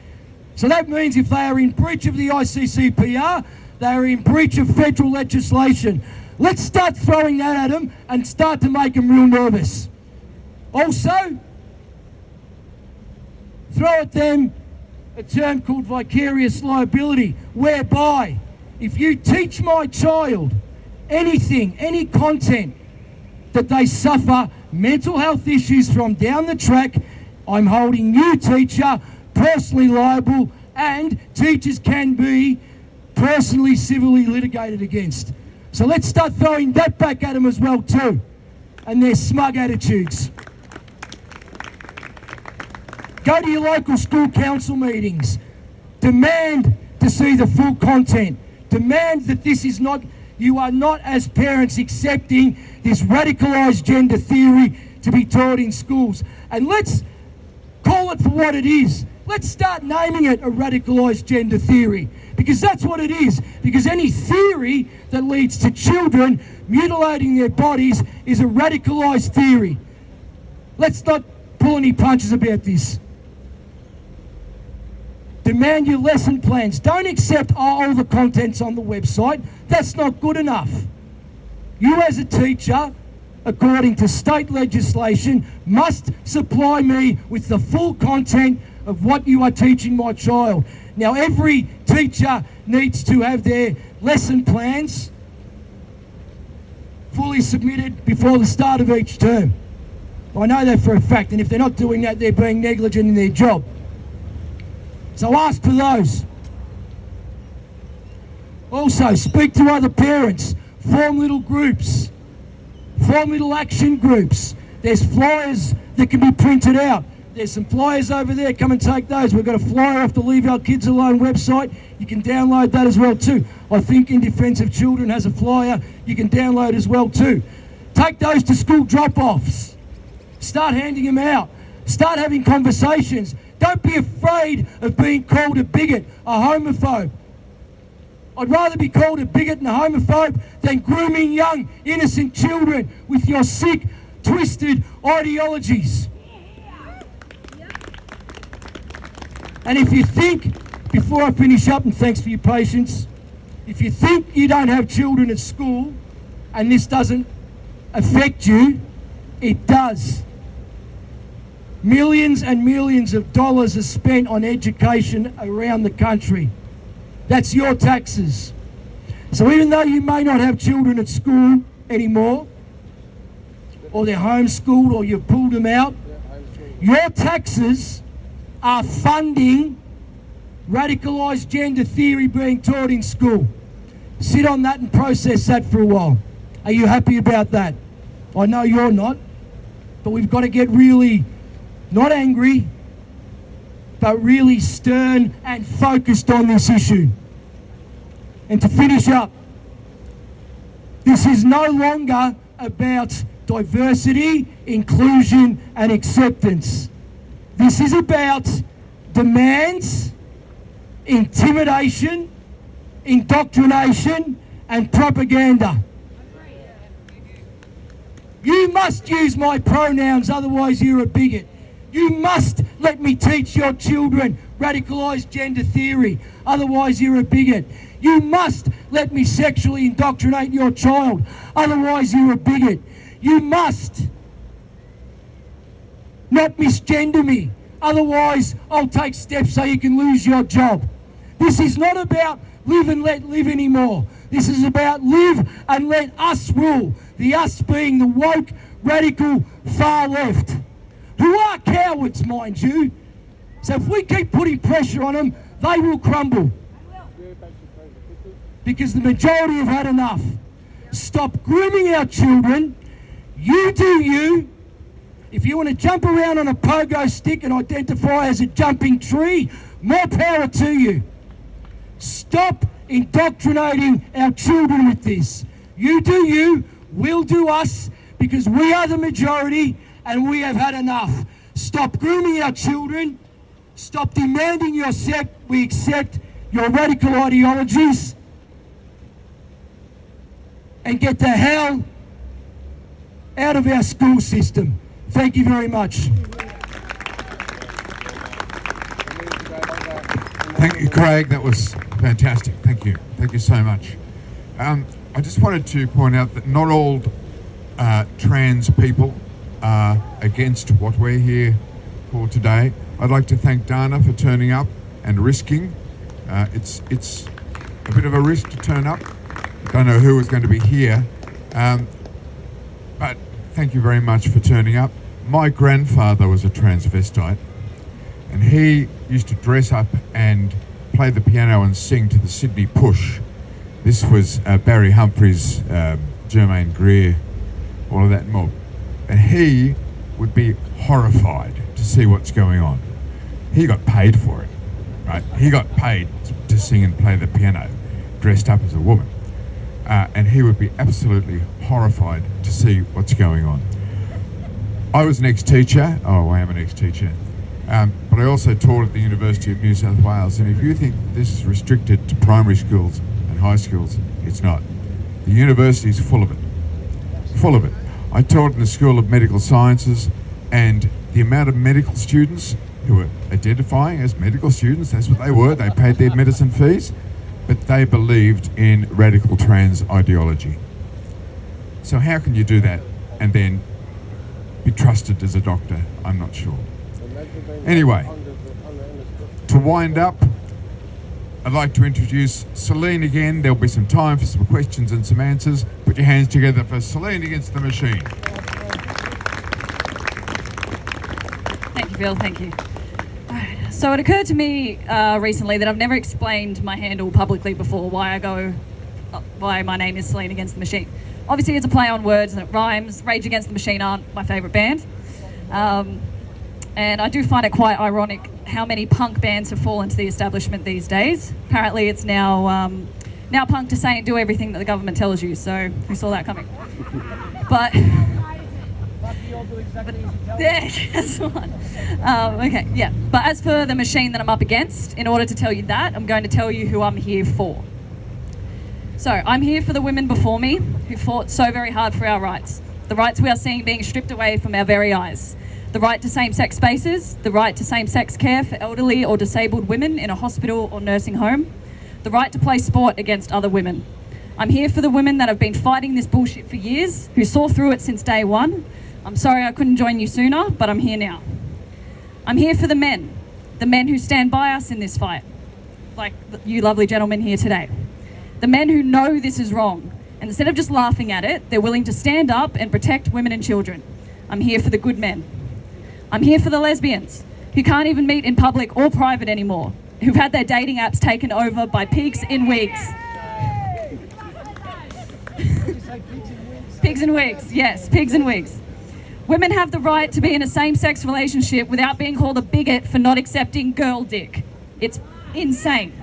So that means if they are in breach of the ICCPR, they are in breach of federal legislation. Let's start throwing that at them and start to make them real nervous. Also, throw at them a term called vicarious liability, whereby if you teach my child anything, any content that they suffer mental health issues from down the track, I'm holding you, teacher, personally liable, and teachers can be personally, civilly litigated against. So let's start throwing that back at them as well too, and their smug attitudes. Go to your local school council meetings. Demand to see the full content. Demand that this is not, you are not as parents accepting this radicalised gender theory to be taught in schools. And let's call it for what it is. Let's start naming it a radicalised gender theory, because that's what it is. Because any theory that leads to children mutilating their bodies is a radicalised theory. Let's not pull any punches about this. Demand your lesson plans. Don't accept all the contents on the website. That's not good enough. You as a teacher, according to state legislation, must supply me with the full content of what you are teaching my child. Now, every teacher needs to have their lesson plans fully submitted before the start of each term. I know that for a fact, and if they're not doing that, they're being negligent in their job. So ask for those. Also, speak to other parents. Form little groups. Form little action groups. There's flyers that can be printed out. There's some flyers over there. Come and take those. We've got a flyer off the Leave Our Kids Alone website. You can download that as well too. I think In Defence of Children has a flyer you can download as well too. Take those to school drop-offs. Start handing them out. Start having conversations. Don't be afraid of being called a bigot, a homophobe. I'd rather be called a bigot and a homophobe than grooming young, innocent children with your sick, twisted ideologies. And if you think, before I finish up, and thanks for your patience, if you think you don't have children at school and this doesn't affect you, it does. Millions and millions of dollars are spent on education around the country. That's your taxes. So even though you may not have children at school anymore, or they're homeschooled, or you've pulled them out, your taxes are funding radicalised gender theory being taught in school. Sit on that and process that for a while. Are you happy about that? I know you're not, but we've got to get really, not angry, but really stern and focused on this issue. And to finish up, this is no longer about diversity, inclusion and acceptance. This is about demands, intimidation, indoctrination and propaganda. You must use my pronouns, otherwise you're a bigot. You must let me teach your children radicalised gender theory, otherwise you're a bigot. You must let me sexually indoctrinate your child, otherwise you're a bigot. You must not misgender me, otherwise I'll take steps so you can lose your job. This is not about live and let live anymore. This is about live and let us rule. The us being the woke, radical, far left, who are cowards, mind you. So if we keep putting pressure on them, they will crumble. Because the majority have had enough. Stop grooming our children. You do you. If you want to jump around on a pogo stick and identify as a jumping tree, more power to you. Stop indoctrinating our children with this. You do you, we'll do us, because we are the majority and we have had enough. Stop grooming our children. Stop demanding we accept your radical ideologies. And get the hell out of our school system. Thank you very much. Thank you, Craig. That was fantastic. Thank you. Thank you so much. I just wanted to point out that not all trans people are against what we're here for today. I'd like to thank Dana for turning up and risking. It's a bit of a risk to turn up. I don't know who was going to be here, but thank you very much for turning up. My grandfather was a transvestite, and he used to dress up and play the piano and sing to the Sydney Push. This was Barry Humphries, Germaine Greer, all of that mob. And he would be horrified to see what's going on. He got paid for it, right? He got paid to sing and play the piano, dressed up as a woman. And he would be absolutely horrified to see what's going on. I was an ex-teacher. Oh, I am an ex-teacher. But I also taught at the University of New South Wales. And if you think this is restricted to primary schools and high schools, it's not. The university is full of it. Full of it. I taught in the School of Medical Sciences, and the amount of medical students who were identifying as medical students, that's what they were, they paid their medicine fees, but they believed in radical trans ideology. So how can you do that and then be trusted as a doctor? I'm not sure. Anyway, to wind up, I'd like to introduce Celine again. There'll be some time for some questions and some answers. Put your hands together for Celine Against the Machine. Thank you, Bill. Thank you. So it occurred to me recently that I've never explained my handle publicly before, why my name is Celine Against the Machine. Obviously, it's a play on words and it rhymes. Rage Against the Machine aren't my favourite band. And I do find it quite ironic how many punk bands have fallen to the establishment these days. Apparently it's now punk to say and do everything that the government tells you, so who saw that coming? But yeah, that's the one. Okay, yeah. But as for the machine that I'm up against, in order to tell you that, I'm going to tell you who I'm here for. So I'm here for the women before me who fought so very hard for our rights. The rights we are seeing being stripped away from our very eyes. the right to same-sex spaces, the right to same-sex care for elderly or disabled women in a hospital or nursing home, the right to play sport against other women. I'm here for the women that have been fighting this bullshit for years, who saw through it since day one. I'm sorry I couldn't join you sooner, but I'm here now. I'm here for the men who stand by us in this fight, like you lovely gentlemen here today. The men who know this is wrong, and instead of just laughing at it, they're willing to stand up and protect women and children. I'm here for the good men. I'm here for the lesbians, who can't even meet in public or private anymore, who've had their dating apps taken over by pigs in wigs. Pigs in wigs, yes, pigs in wigs. Women have the right to be in a same-sex relationship without being called a bigot for not accepting girl dick. It's insane.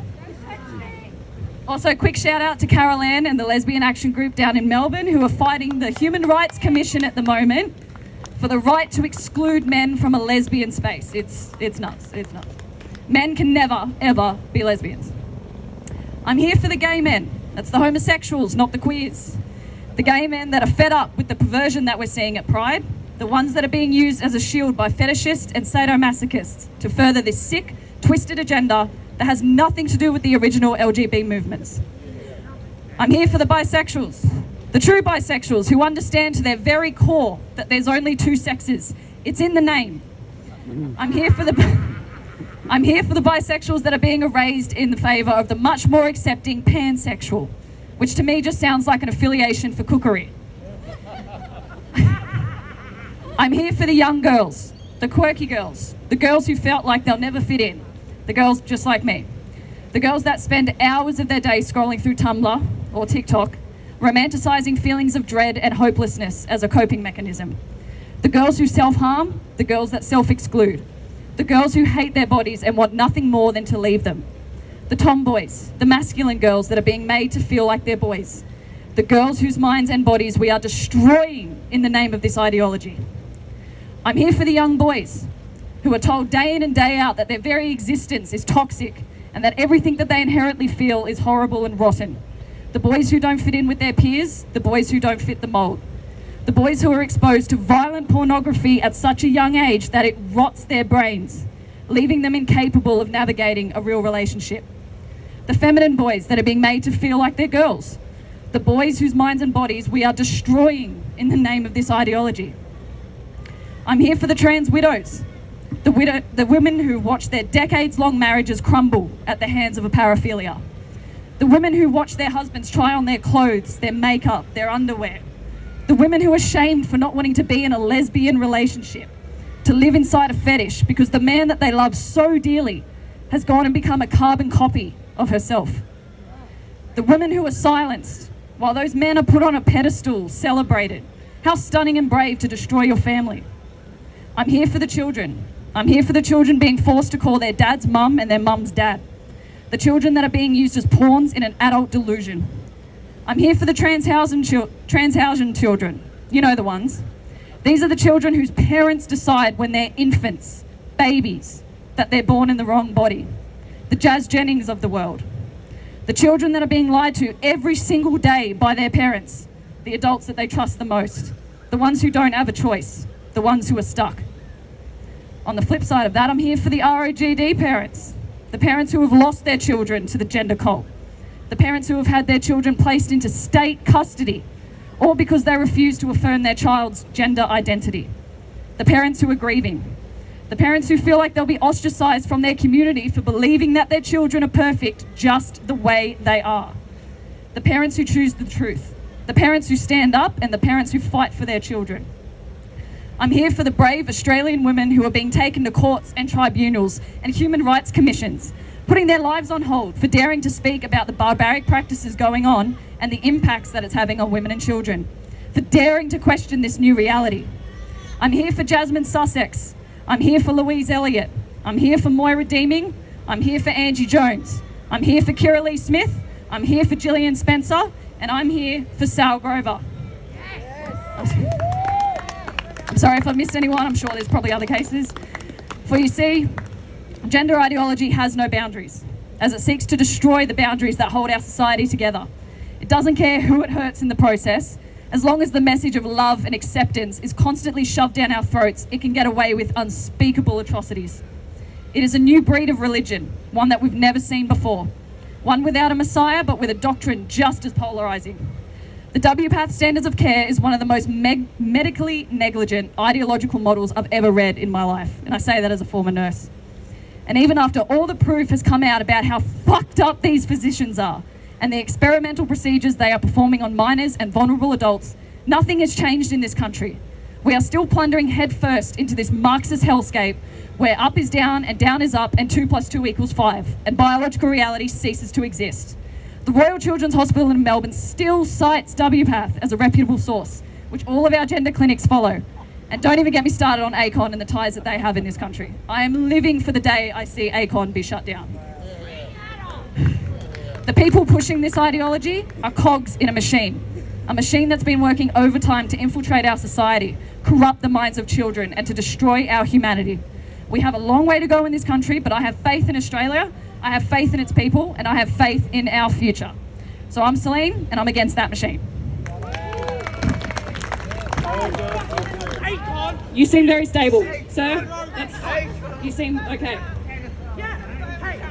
Also, quick shout out to Carol Ann and the Lesbian Action Group down in Melbourne, who are fighting the Human Rights Commission at the moment for the right to exclude men from a lesbian space. It's nuts, it's nuts. Men can never, ever be lesbians. I'm here for the gay men. That's the homosexuals, not the queers. The gay men that are fed up with the perversion that we're seeing at Pride, the ones that are being used as a shield by fetishists and sadomasochists to further this sick, twisted agenda that has nothing to do with the original LGBT movements. I'm here for the bisexuals, the true bisexuals who understand to their very core that there's only two sexes. It's in the name. I'm here for the bisexuals that are being erased in the favour of the much more accepting pansexual, which to me just sounds like an affiliation for cookery. I'm here for the young girls, the quirky girls, the girls who felt like they'll never fit in, the girls just like me, the girls that spend hours of their day scrolling through Tumblr or TikTok, romanticising feelings of dread and hopelessness as a coping mechanism, the girls who self-harm, the girls that self-exclude, the girls who hate their bodies and want nothing more than to leave them, the tomboys, the masculine girls that are being made to feel like they're boys, the girls whose minds and bodies we are destroying in the name of this ideology. I'm here for the young boys who are told day in and day out that their very existence is toxic and that everything that they inherently feel is horrible and rotten. The boys who don't fit in with their peers, the boys who don't fit the mould. The boys who are exposed to violent pornography at such a young age that it rots their brains, leaving them incapable of navigating a real relationship. The feminine boys that are being made to feel like they're girls. The boys whose minds and bodies we are destroying in the name of this ideology. I'm here for the trans widows, the women who watch their decades-long marriages crumble at the hands of a paraphilia. The women who watch their husbands try on their clothes, their makeup, their underwear. The women who are shamed for not wanting to be in a lesbian relationship, to live inside a fetish because the man that they love so dearly has gone and become a carbon copy of herself. The women who are silenced while those men are put on a pedestal, celebrated. How stunning and brave to destroy your family. I'm here for the children. I'm here for the children being forced to call their dad's mum and their mum's dad. The children that are being used as pawns in an adult delusion. I'm here for the transhausen children. You know the ones. These are the children whose parents decide when they're infants, babies, that they're born in the wrong body. The Jazz Jennings of the world. The children that are being lied to every single day by their parents. The adults that they trust the most. The ones who don't have a choice. The ones who are stuck. On the flip side of that, I'm here for the ROGD parents. The parents who have lost their children to the gender cult. The parents who have had their children placed into state custody, all because they refuse to affirm their child's gender identity. The parents who are grieving. The parents who feel like they'll be ostracised from their community for believing that their children are perfect just the way they are. The parents who choose the truth. The parents who stand up and the parents who fight for their children. I'm here for the brave Australian women who are being taken to courts and tribunals and human rights commissions, putting their lives on hold for daring to speak about the barbaric practices going on and the impacts that it's having on women and children, for daring to question this new reality. I'm here for Jasmine Sussex. I'm here for Louise Elliott. I'm here for Moira Deeming. I'm here for Angie Jones. I'm here for Kira Lee Smith. I'm here for Gillian Spencer. And I'm here for Sal Grover. I'm sorry if I missed anyone. I'm sure there's probably other cases. For you see, gender ideology has no boundaries, as it seeks to destroy the boundaries that hold our society together. It doesn't care who it hurts in the process, As long as the message of love and acceptance is constantly shoved down our throats, it can get away with unspeakable atrocities. It is a new breed of religion, one that we've never seen before. One without a messiah, but with a doctrine just as polarising. The WPATH standards of care is one of the most medically negligent ideological models I've ever read in my life. And I say that as a former nurse. And even after all the proof has come out about how fucked up these physicians are and the experimental procedures they are performing on minors and vulnerable adults, nothing has changed in this country. We are still plunging headfirst into this Marxist hellscape where up is down and down is up and 2 + 2 = 5, and biological reality ceases to exist. The Royal Children's Hospital in Melbourne still cites WPATH as a reputable source, which all of our gender clinics follow. And don't even get me started on ACON and the ties that they have in this country. I am living for the day I see ACON be shut down. The people pushing this ideology are cogs in a machine that's been working overtime to infiltrate our society, corrupt the minds of children, and to destroy our humanity. We have a long way to go in this country, but I have faith in Australia, I have faith in its people, and I have faith in our future. So I'm Celine, and I'm against that machine. You seem very stable, sir. You seem okay. Yeah, hey,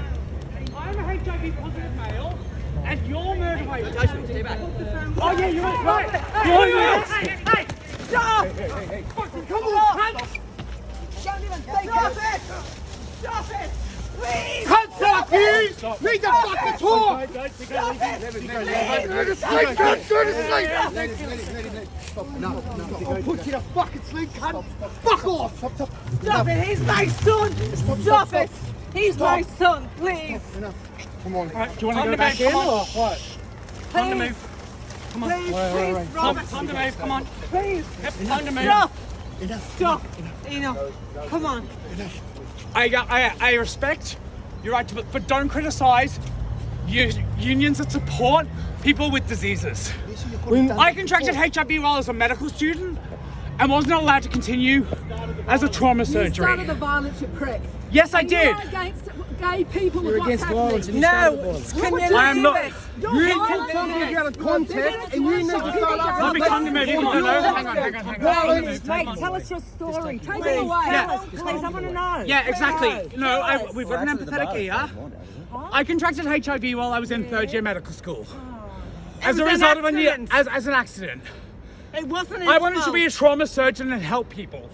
I'm a HIV positive male, and you're murder rate. Oh yeah, you're right. Hey, stop! Fucking come on, cunt! Don't even think it! Stop it! Please! Cunt, stop you! Read the fucking talk! Stop it! Go to sleep, cunt! Go to sleep! Let him. Stop. No. I'll put you to fucking sleep, cunt! Fuck off! Stop it, he's my son! Stop it! He's my son, please! Enough. Come on. Right, do you want to go back in or what? Time to Please! move. Come on. Please, Robert! Time to move. Come on. Please! Yep, time to move. Stop! Enough. Stop! Enough! Come on! I respect your right to, but don't criticise unions that support people with diseases. I contracted HIV while I was a medical student and wasn't allowed to continue as a trauma surgery. You started the violence, you prick. Yes, I And did. You're against gay people. You're with what's against happening. violence and you No! started violence. Can you I am do not- this? You're You violent. talking out of context and you need to start up. Let me come to move. Come on. Hang on. Mate, tell us your story. Take it away. Please, I want to know. Yeah, exactly. No, we've got an empathetic ear. I contracted HIV while I was in third year medical school. As a was an result of accident. as an accident. It wasn't his I wanted to fault. be a trauma surgeon and help people.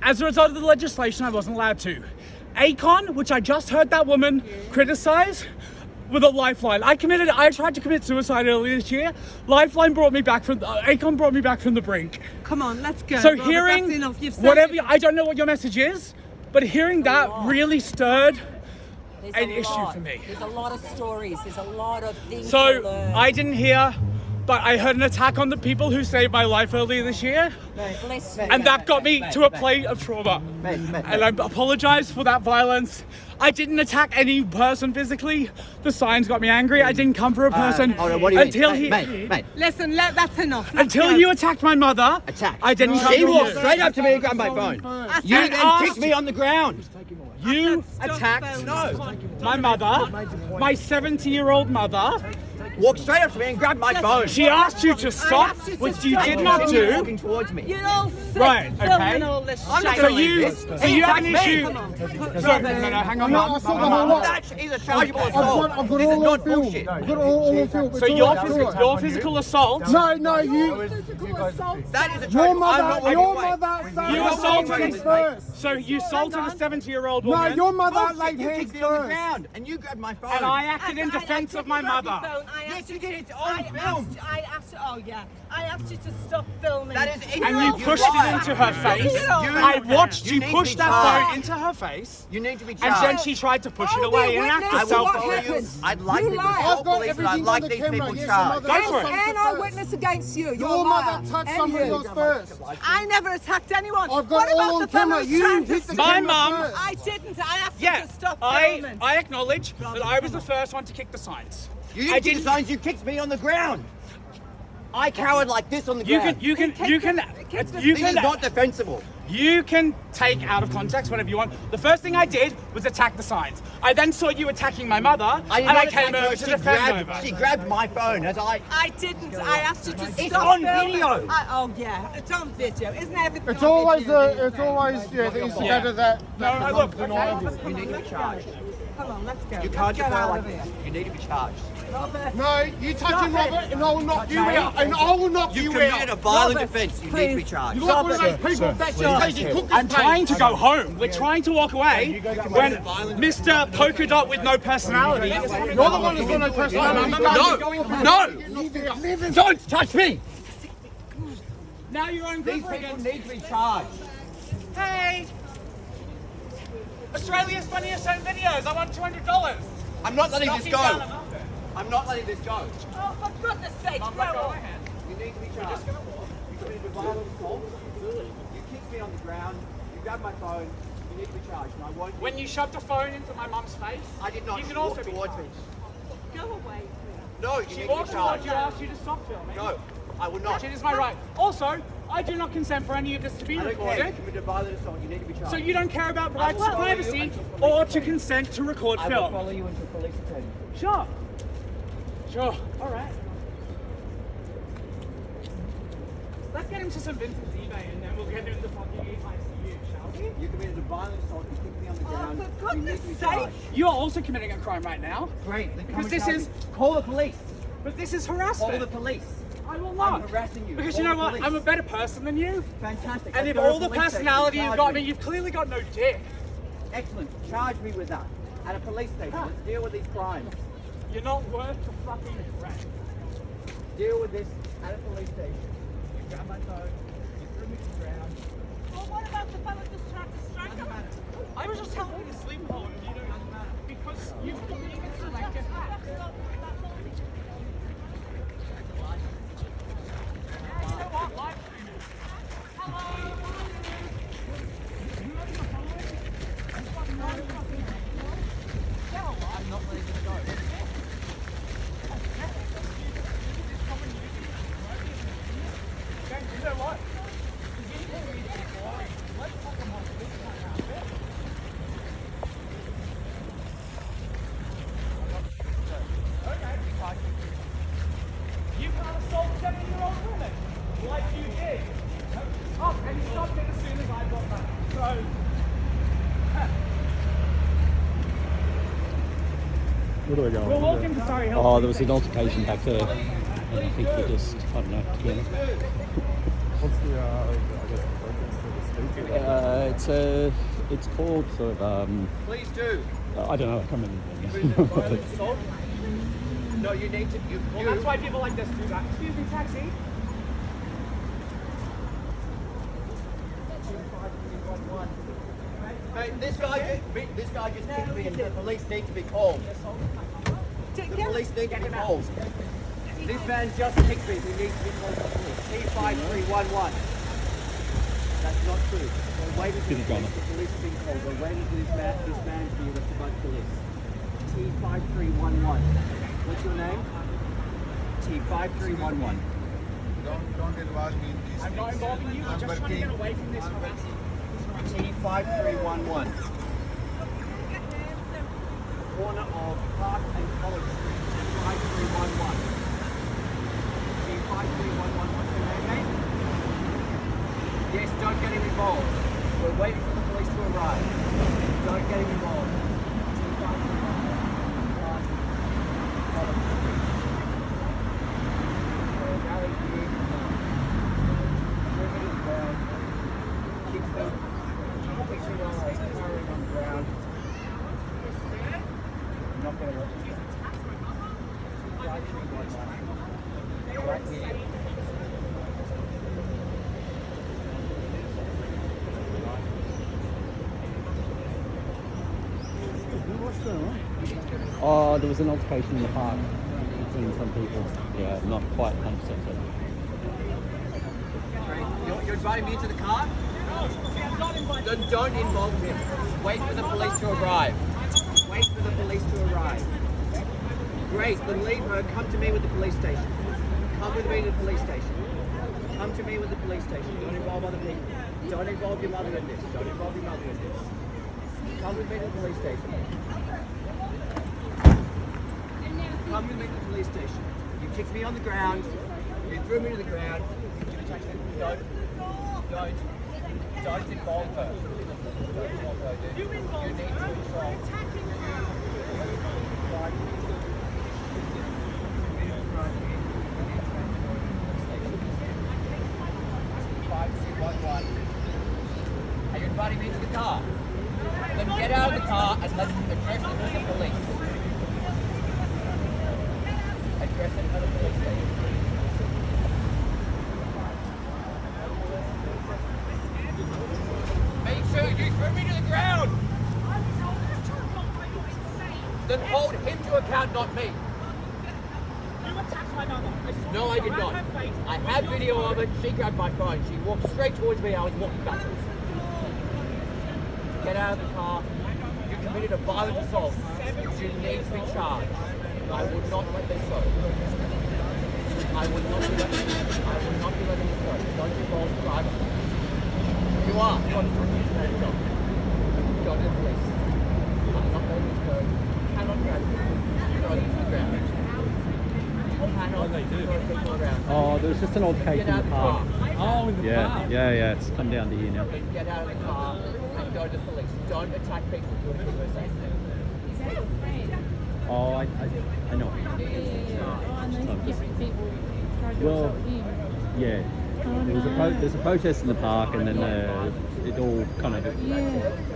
As a result of the legislation, I wasn't allowed to. ACON, which I just heard that woman criticise, with a lifeline. I tried to commit suicide earlier this year. Lifeline brought me back ACON brought me back from the brink. Come on, let's go. So Robert, hearing that's enough. You've said whatever, it. I don't know what your message is, but hearing that really stirred There's an a issue lot. for me. There's a lot of stories. There's a lot of things to So learn. I didn't hear, but I heard an attack on the people who saved my life earlier this year, Bless you. and that got me to a place of trauma. And I apologise for that violence. I didn't attack any person physically. The signs got me angry. I didn't come for a person until he. Mate, Listen, that's enough. Let's Until go. you attacked my mother, attack. I didn't come She for walked you. straight up to me and grabbed my phone. You And then asked- kicked me on the ground. You Stop attacked phone. my mother, my 70-year-old mother. Walked straight up to me and grabbed my phone. She asked you to stop, asked you to which you stop. did not Continued do. walking towards me. You're all sick Right, okay. filming all this I'm not shit. So gonna leave you, this. so you have an He attacked me. issue. Come on. No, hang on. No, I saw the whole lot. That's either chargeable I've assault. got This is all on not film. bullshit. I've got all on film. So your physical assault. No, you. Physical assault. That is a Your chargeable. I'm mother. not walking Your away. mother started You laying assaulted hands me. first. So you assaulted a 70-year-old No, woman. your mother Bullshit, laid you hands kicked me on the first. ground and you grabbed my phone. And I acted in defence of my mother. Yes, you did. It's on film. I asked you to stop filming. That is And ignorant. you pushed it into her face. I watched you need to push be that charged. phone into her face. You need to be And charged. then she tried to push it I'll away be in an act witness of I will what follow you. happened. I'd like You to lie. consult I've got police and I'd everything like on the these camera. people Yes, charged. Go for it. And I witness against you. You're Your a mother liar. touched And somebody you. else first. I never attacked anyone. I've got what all about on the camera. fellows You trying hit to the My camera mum- first. I didn't. I asked Yeah, you to stop I filming. acknowledge that I was the first one to kick the signs. You I didn't kick didn't- the signs, you kicked me on the ground. I cowered like this on the You ground. can This is not defensible. You can take out of context whatever you want. The first thing I did was attack the signs. I then saw you attacking my mother, and I came over to defend her. She grabbed my phone as I didn't. I asked you to stop. It's on filming. video. Oh yeah, it's on video. Isn't everything? It's on always video the, it's always, yeah, the instigator that look, you need to be charged. Come on, let's go. You can't Let's get defy out like of here. this. You need to be charged. Robert, No, you touching Stop it. Robert and I will knock you Touch me. out. And I will knock You you committed a out. violent Robert, offence. You need to be please. charged. You're like one of those people that's taking cookies. I'm trying to go home. We're trying to walk away when Mr. Polka Dot with no personality. You're the one that's got no personality. No! Don't touch me! Now you're on These group people against. need to be charged. Hey! Australia's funniest home videos. I want $200. I'm not letting this Knocking go. down a muffin. I'm not letting this go. oh, for goodness sake, Mum, go go on. ahead. You need to be charged. You committed a violent assault. You kicked me on the ground. You grabbed my phone. You need to be charged. And I won't. When you shoved a phone into my mum's face, I did not. you can walk also be towards charged. me. Go away, please. No, you She need to be walked towards charged. you, asked you to stop filming. No, I will not. It is my right. Also, I do not consent for any of this to be I don't care. You recorded. committed a violent assault. You need to be charged. So you don't care about rights to follow you privacy until police or to attorney. consent to record I will film. follow you into police attorney. Sure. Sure. All right. Let's get into some vintage eBay and then we'll get into fucking ICU, shall we? You committed a violent assault. You kicked me on the ground. for You need to goodness be sake. charged. You are also committing a crime right now. Great. Then come Because and this charge is- me. Call the police. But this is Call harassment. the police. I will I'm not. harassing you. Because Call you know the what? police. I'm a better person than you. Fantastic. And Let's if go to all the police station. personality you've Charge got, I me. mean, you've clearly got no dick. Excellent. Charge me with that. At a police station. Huh. Let's deal with these crimes. You're not worth a fucking threat. Deal with this at a police station. You grab my phone. You threw me to the ground. Well, what about the fellow just tried to strike him? I was just telling you to sleep on, you know, because you've committed a selective act. You know what? Live streaming. Hello. I'm not letting this go. You know what? You can't assault 7-year-old women like you did. Oh, and you stopped it as soon as I got back. So, Where do I go? we'll walk into Surry Hill. Oh, there was an altercation back there. And I think we just, I don't know, to be honest. What's the, I guess, the protest or the speech? It's called sort of, Please do. I don't know, I can't Committed a remember. violent assault. No, you need to. Well, that's why people like this do that. Excuse me, taxi. Mate, this guy just kicked me and the police need to be called. The police need to be called. This man just kicked me. He needs to be called to the police. T5311. That's not true. We're waiting for the police to be called. We're waiting for this man to be arrested by the police. T5311. What's your name? T5311. Don't involve me in this. I'm not involving you. I'm just trying to get away from this harassment. T5311. Corner of Park and College Street. T5311. T5311. What's your name, mate? Yes, don't get him involved. We're waiting for the police to arrive. Don't get him involved. T5311. Park, College Street. Rally here. Moving it down. Kick them. Fixing on the ground. I'm not going to let you. Right here. Oh, there was an altercation in the park between some people. Yeah, not quite 100% certain. You're inviting me into the car? Then don't involve him. Wait for the police to arrive. Wait for the police to arrive. Great, then leave her. Come to me with the police station. Come with me to the police station. come to me with the police station. Don't involve other people. Don't involve your mother in this. Don't involve your mother in this. Come with me to the police station. Come with me to the police station. You kicked me on the ground. You threw me to the ground. Don't involve her. Don't involve her, dude. You need to control. Are you inviting me into the car? Then get out of the car and let's address it with the police. Address it with the police station. Make sure you threw me to the ground. Then hold him to account, not me. You attacked my mother. No, I did not. I have video of it. She grabbed my phone. She walked straight towards me. I was walking backwards. Get out of the car. You committed a violent assault. You need to be charged. I would not let this go. I would not be letting this go. Don't involve the driver. You are. Go to the police. I'm not letting this go. You cannot grab me. Throw them to the ground. Oh, there was just an altercation in the park. Oh, in the park. Yeah, it's come down to here now. Get out of the car and go to the police. Don't attack people. Do it for your safety. Oh, I know. Well, yeah. There's a protest in the park, and then it all kind of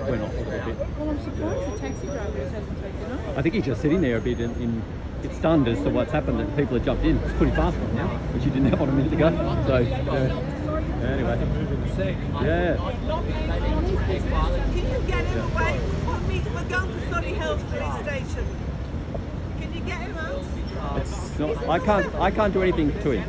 went off a little bit. Well, I'm surprised the taxi driver hasn't taken off. I think he's just sitting there a bit it's stunned as to what's happened, that people have jumped in. It's pretty fast one now, which you didn't have on a minute ago. So, anyway. Yeah. Can you get him away? We're going to Surry Hills Police Station. Can you get him out? It's not, I can't do anything to him.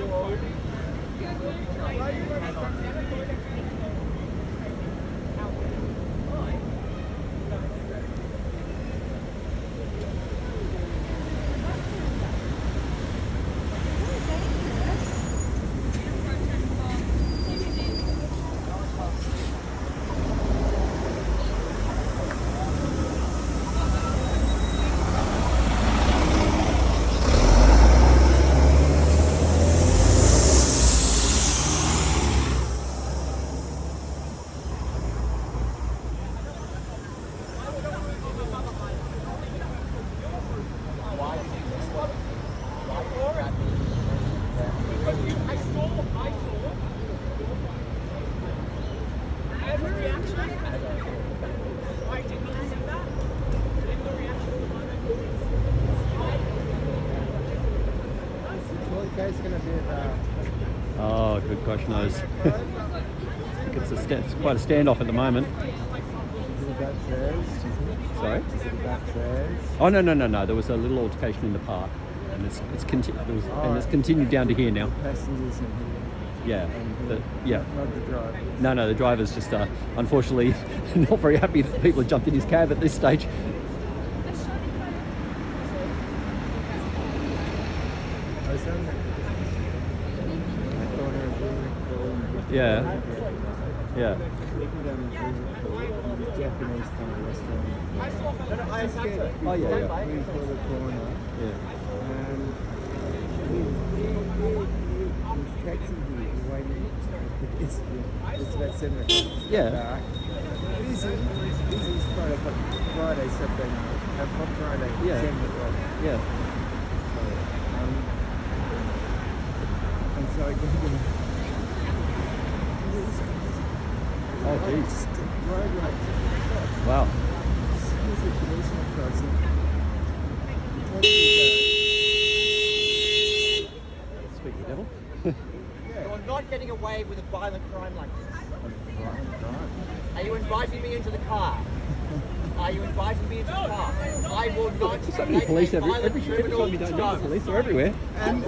Oh, good gosh knows. I think it's quite a standoff at the moment. Sorry? Oh, no. There was a little altercation in the park, and it's continued down to here now. Passengers in here. Yeah. Not the driver. No, the driver's just unfortunately not very happy that people have jumped in his cab at this stage. Yeah. Japanese kind of restaurant. Oh yeah. We call it Karena. Yeah. And his taxi here waiting. It's about 7 o'clock. Yeah. This is Friday, Saturday night. Friday, Yeah. 7 o'clock. Yeah. And so I go to Oh geez. road like Wow. there's a policeman crossing. Speak the devil. You're not getting away with a violent crime like this. Are you inviting me into the car? Are you inviting me into the car? I will not So many police every time you don't know go. the police are everywhere. And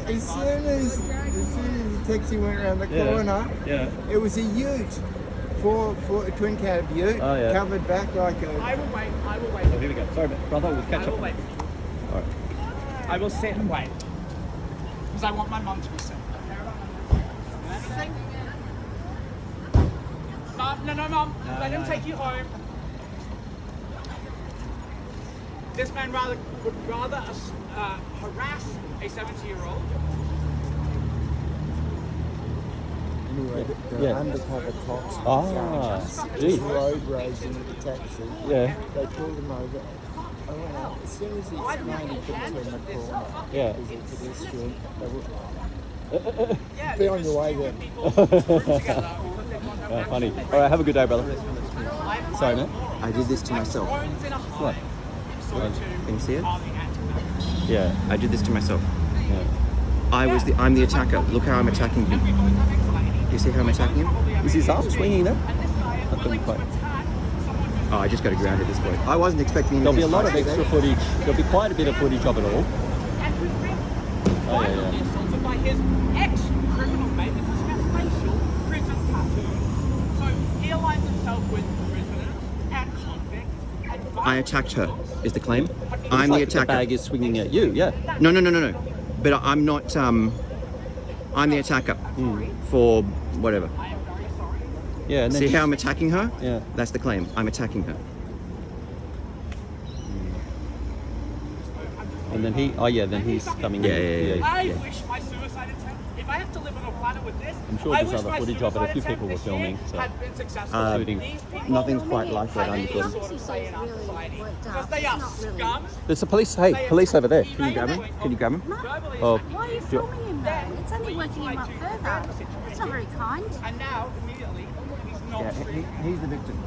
as soon as the taxi went around the corner, it was a ute, for a twin cab ute, covered back like a. I will wait. Oh, here we go. Sorry, brother, we'll catch I up. will wait. All right. I will sit and wait. Because I want my mum to be safe. No, Mum. Let him take you home. This man would rather harass a 70-year-old. Anyway, the undercover cops geez. road raging with the taxi. Yeah. They pulled him over. I went out. As soon as he explained he couldn't turn the corner. Yeah. Because it's a pedestrian. Be on your way then. Funny. All right, have a good day, brother. Sorry, mate. I did this to myself. What? Can you see it? Yeah. I did this to myself. Yeah. I'm the attacker. Look how I'm attacking him. Do you see how I'm attacking him? Is his arm swinging there? I couldn't quite. Oh, I just got to ground at this point. I wasn't expecting There'll be a anything lot of spicy extra there. footage. There'll be quite a bit of footage of it all. Oh, yeah, yeah. Assaulted by his ex-criminal mate because he has facial prison tattoos. So he aligns himself with prisoners and convicts. I attacked her, is the claim. I'm Looks the like attacker. The bag is swinging at you, yeah. No. But I'm not, I'm the attacker for whatever. Yeah, and then See how I'm attacking her? Yeah. That's the claim. I'm attacking her. And then then he's coming Yeah, in. yeah. I wish my suicide attempt, if I have to live on a planet with this, I'm sure I there's wish other my footage of it. A few suicide people were attempt filming, this so year had been successful. including. These people Nothing's quite like that under have the any sort of say in our society because they are scum. There's a police. Hey, police over there. Can you grab him? Can you grab him? Oh, Why are you filming him though? It's only working him up further. That's not very kind. And now, immediately, he's not Yeah, free. he's the victim.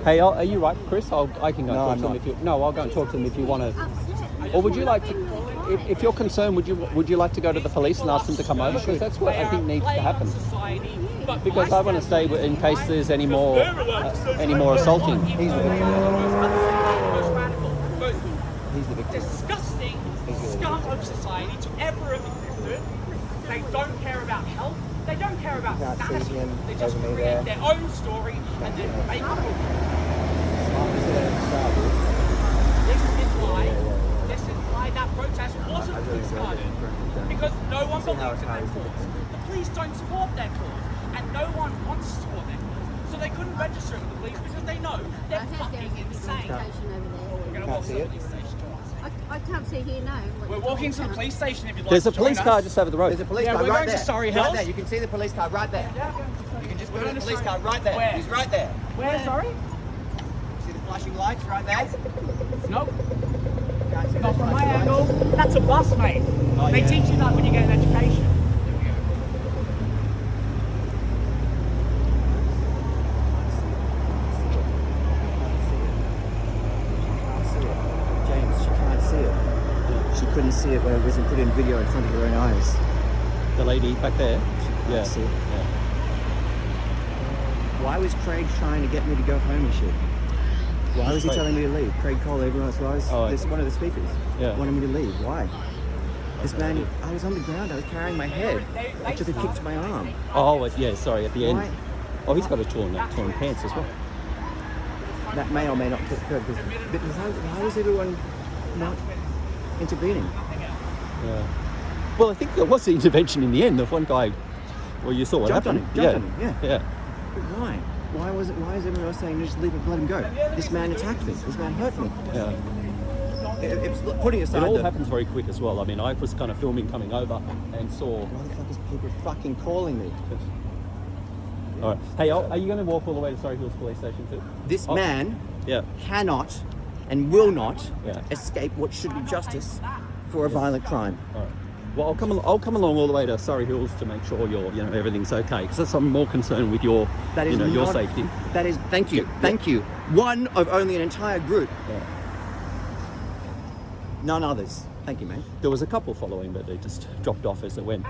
hey, are you right, Chris? I can go No, and I'm talk to them not. if you. No, I'll go and talk to them if you want to. Upset. Or would you like to? If you're concerned, would you like to go to the police and ask them to come over? Because that's what I think needs to happen. Because I want to stay in case there's any more assaulting. He's the victim. He's the victim. Disgusting scum of society to ever have existed. They don't care about health. They don't care about status. They just create their own story and then make it. This is why that protest wasn't police-guarded. Because no one believes in their cause. The police don't support their cause. And no one wants to support their cause. So they couldn't register with the police because they know they're fucking insane. We're going to walk to the police station. I can't see here now. We're walking to the police station if you'd like There's to a police join car us. just over the road. There's a police Yeah, car we're right going to there. Surry Right Hills. there. You can see the police car right there. You can just go to the police car right there. Where? He's right there. Where, sorry? See the flashing lights right there? Nope. Can't see Not those from my flashing angle. lights. That's a bus, mate. Oh, They yeah. teach you that when you get an education. James, she can't see it. She couldn't see it when it wasn't put in video in front of her own eyes. The lady back there. Yeah. See it. Yeah. Why was Craig trying to get me to go home and shit? Why was he telling me to leave? Craig Cole, everyone else was. Oh, This one of the speakers. Yeah. Wanted me to leave. Why? This man, I was on the ground. I was carrying my head. I took a kick to my arm. Oh, yeah. Sorry. At the end. Why? Oh, he's got a torn pants as well. That may or may not look good. But why was everyone not intervening? Yeah. Well, I think there was the intervention in the end. The one guy, well, you saw what Jumped on happened. him. Jumped on him. Yeah. Yeah. But why? Why is everyone else saying just leave it, let him go? This man attacked me. This man hurt me. Yeah. It's putting aside It all happens very quick as well. I mean, I was kind of filming coming over and saw. Why the fuck is people fucking calling me? All right. Hey, are you going to walk all the way to Surry Hills Police Station too? This man Yeah. cannot and will not Yeah. escape what should be justice for a violent crime. All right. Well, I'll come along all the way to Surry Hills to make sure everything's okay. Because I'm more concerned with your your safety. That is, thank you, thank you. One of only an entire group. Yeah. None others. Thank you, mate. There was a couple following, but they just dropped off as they went.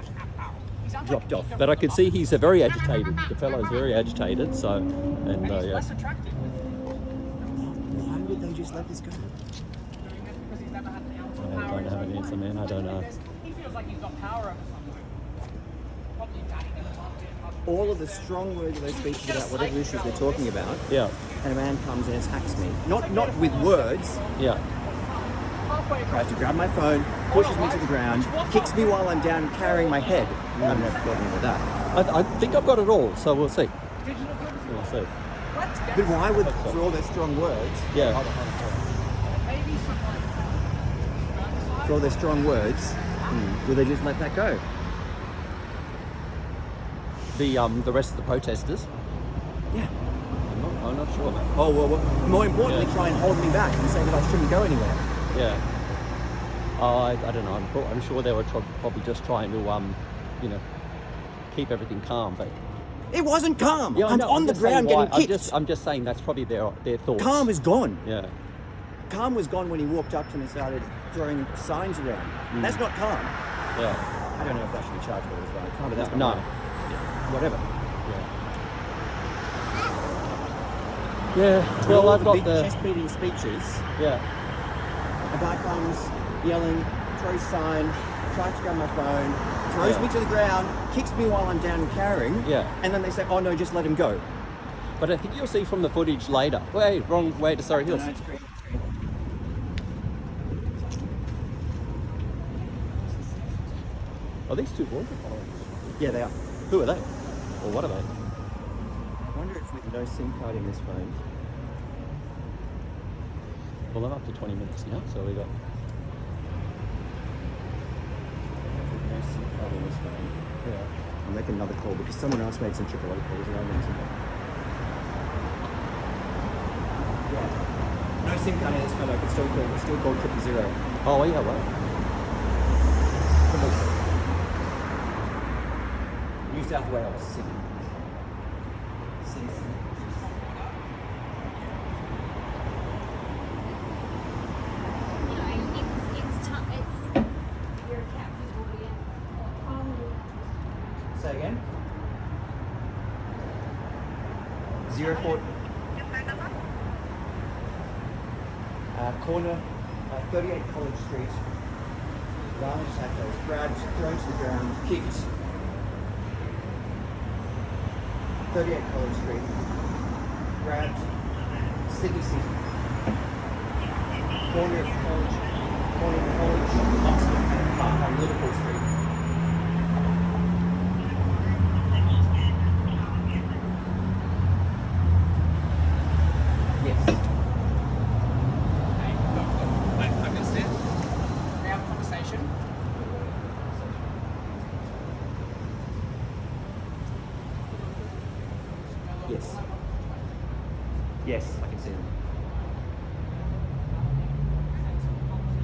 Dropped off. But I could see he's very agitated. The fellow's very agitated. So, and yeah. Less attractive. Why would they just let this go? Because he's never had an ounce of I power. don't have an answer, man. I don't know. He feels like he's got power over someone. Probably daddy never loved him. All of the strong words of those speeches about whatever issues they're talking about, Yeah. and a man comes and attacks me. Not with words. Yeah. Tries to grab my phone, pushes me to the ground, kicks me while I'm down carrying my head. I'm not bothering with that. I think I've got it all, so we'll see. We'll see. But why would, for all their strong words... Yeah. Hold on. For all their strong words, will they just let that go? The rest of the protesters? Yeah. I'm not sure. Oh, well, more importantly, try and hold me back and say that I shouldn't go anywhere. Yeah. I don't know. I'm sure they were probably just trying to, keep everything calm, but... It wasn't calm. Yeah, I'm on the ground getting kicked. I'm just saying that's probably their thoughts. Calm is gone. Yeah. Calm was gone when he walked up to me and started throwing signs around. That's not calm. Yeah. I don't know if that should be chargeable as well. Calm, but that's No. Yeah. Whatever. Yeah. Well, I've got big the chest-beating speeches. Yeah. A guy comes yelling, throws sign, tries to grab my phone, throws me to the ground, kicks me while I'm down and carrying. Yeah. And then they say, "Oh no, just let him go." But I think you'll see from the footage later. Wait, wrong way to Surry Hills. No, it's green. Are these two boys or followers? Yeah, they are. Who are they? Or what are they? I wonder if with no SIM card in this phone. Well, I'm up to 20 minutes now, so we got... No SIM card in this phone. Yeah. I'll make another call because someone else made some AAA calls and I meant to. Yeah. No SIM card in this phone. I could still call 000. Oh, yeah, well. New South Wales City. Say again. 04. Corner, 38 College Street. Garnish Tacos, grabbed, thrown to the ground, kicked. 38 College Street. Grabbed, Sydney City. Corner of College, Oxford, and Park on Liverpool Street. Yes. I missed it. We have a conversation. Yes. Yes, I can see them.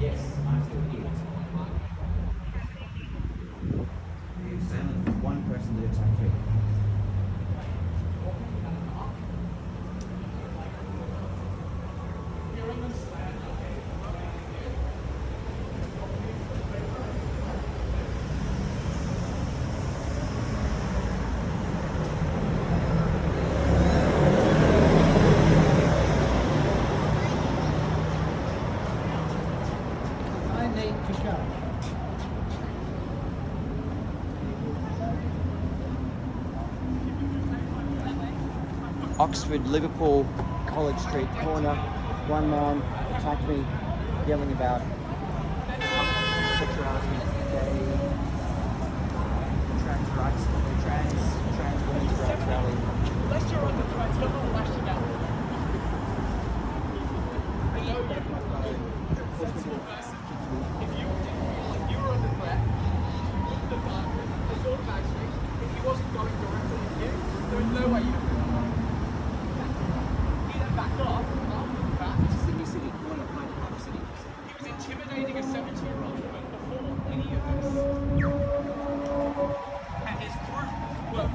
Yes, I'm still here. You examined one person that attacked me. Oxford, Liverpool, College Street corner. One man attacked me, yelling about sexuality, gay, trans rights, trans women's rights rally. Unless you're on the threats, don't want to lash it out. If you were under threat, the sword bags me. If he wasn't going directly at you, there was no way you could. He then backed off, back to Sydney City, corner of Hyde Park City. He was intimidating a 70-year-old woman before any of this. And his group were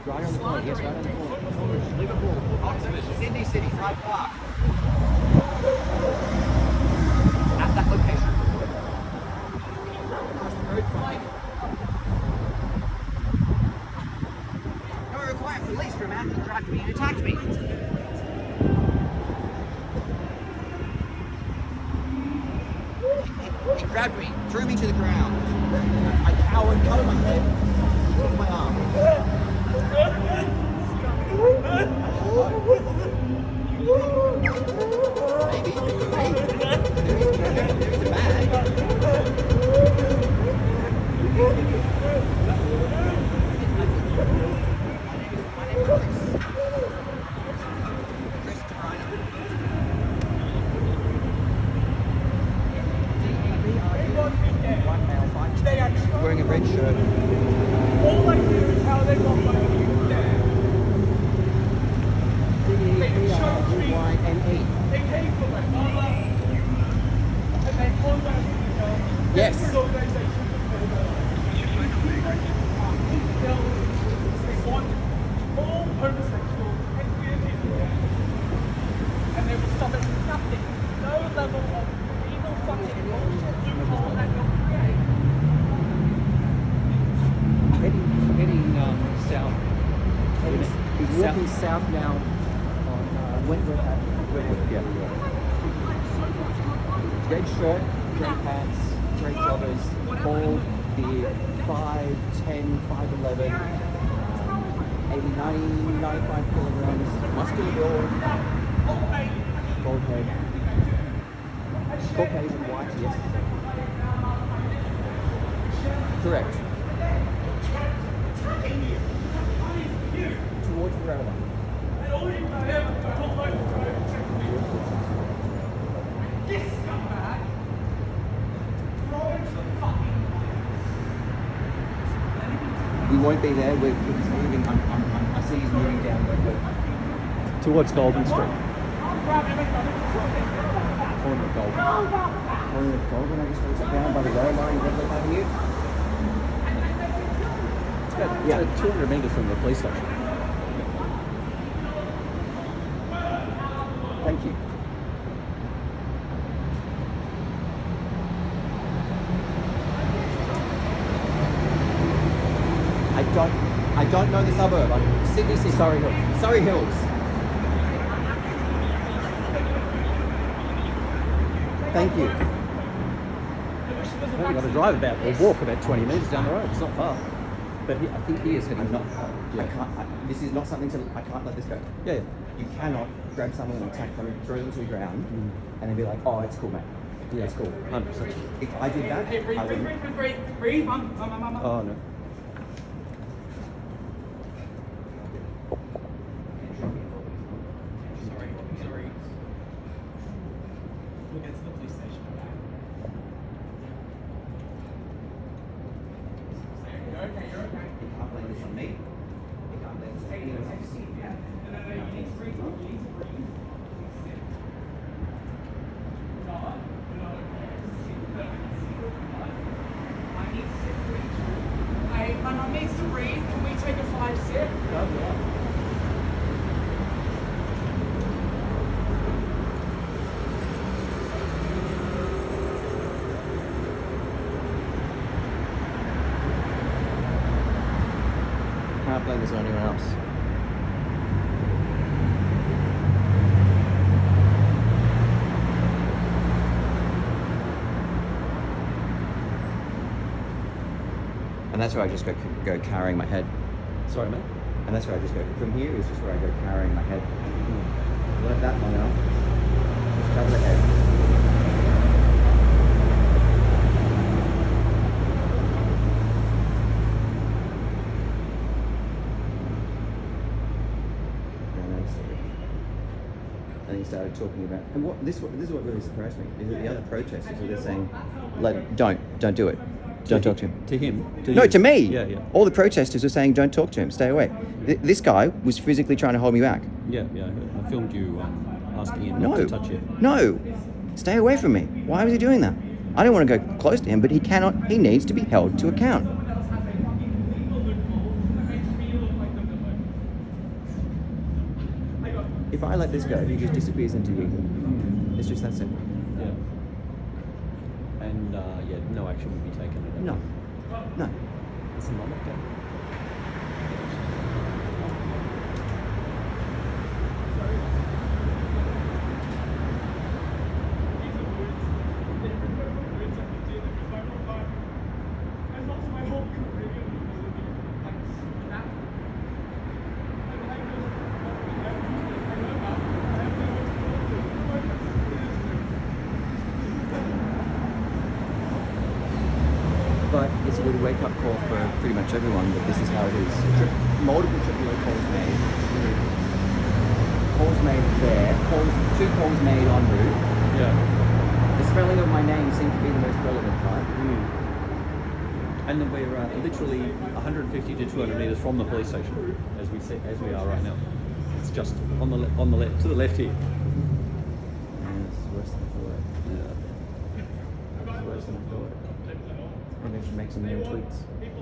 Right on the corner, yes, right on the corner. Liverpool, Oxford, Sydney City, Hyde Park. At that location. No, we require police for a man who tried to me and attacked me. He grabbed me, threw me to the ground. I cowered, covered my head, he took my arm. Maybe the bag. Yes. All homosexuals and queer people. And they will stop at nothing. No level of legal fucking bullshit loophole that you'll create. Heading south. He's walking south now on Wentworth Avenue. Yeah. Red shirt, grey pants, grey joggers, bald, beard, 5'10", 5'11", 80, 90, 95 kilograms, muscular build, bald head, Caucasian white, yes. Correct. Towards the railway. We won't be there. He's moving. I see he's moving down towards Goldman Street. Corner of Goldman. Corner of Goldman. I just walked down by the rail line, Redwood Avenue. It's about 200 metres from the police station. Thank you. I don't know the suburb. Sydney City. Surry Hills. Surry Hills. Thank you. Well, we've got to drive about or walk about 20 metres down the road. It's not far. But I think he is heading. This is not something to. I can't let this go. Yeah. You cannot grab someone and attack them, throw them to the ground, and then be like, "Oh, it's cool, mate. Yeah, it's cool." 100%. If I did that, I wouldn't. Breathe. Oh no. Sorry. We'll get to the police station. You're okay. You can't blame this on me. You can't blame this on anyone else. No, you need to breathe. I need to sit, breathe. Hey, my mum needs to breathe. Can we take a 5-sip? Can't blame this on anyone else. And that's where I just go carrying my head. Sorry, mate. And that's where I just go. From here is just where I go carrying my head. Let that one out. Just cover the head. And he started talking about, and this is what really surprised me, is that the other protesters were saying, don't do it. Don't talk to him. To him? To me. Yeah. All the protesters were saying, don't talk to him, stay away. This guy was physically trying to hold me back. Yeah. I filmed you asking him not to touch you. No, stay away from me. Why was he doing that? I don't want to go close to him, but he needs to be held to account. If I let this go, he just disappears into ether. It's just that simple. Yeah. And no action would be taken. No. It's not okay. But it's a good wake-up call for pretty much everyone that this is how it is. Multiple AAA calls made. Calls made there. Two calls made en route. Yeah. The spelling of my name seemed to be the most relevant part. And then we're literally 150 to 200 metres from the police station, as we are right now. It's just on the left, to the left here. And it's worse than I thought. Yeah. It's worse than I thought. make some little tweaks. Get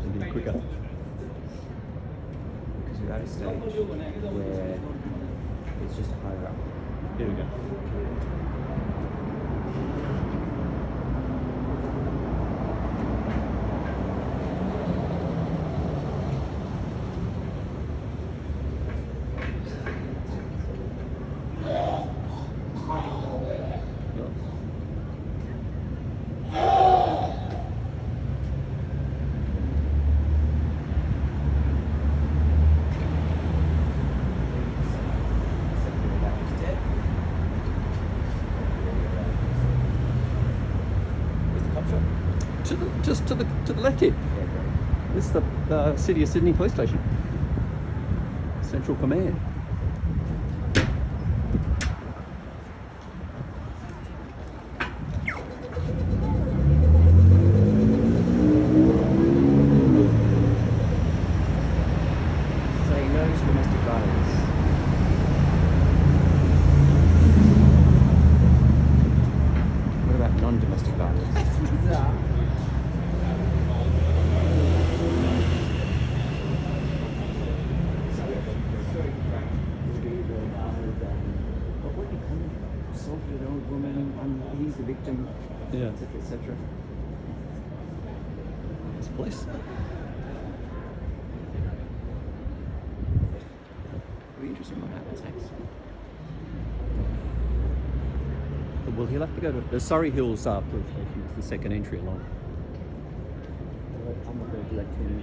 them in quicker. Because we're at a stage where it's just higher up. Here we go. Just to the left here. This is the City of Sydney Police Station. Central Command. Say no to domestic violence. What about non-domestic violence? Assaulted an old woman, he's the victim, Yeah. etc., etc. It's police. It'll be interesting what happens next. Well, he'll have to go to the Surry Hills police station. It's the second entry along. I'm not going to direct him.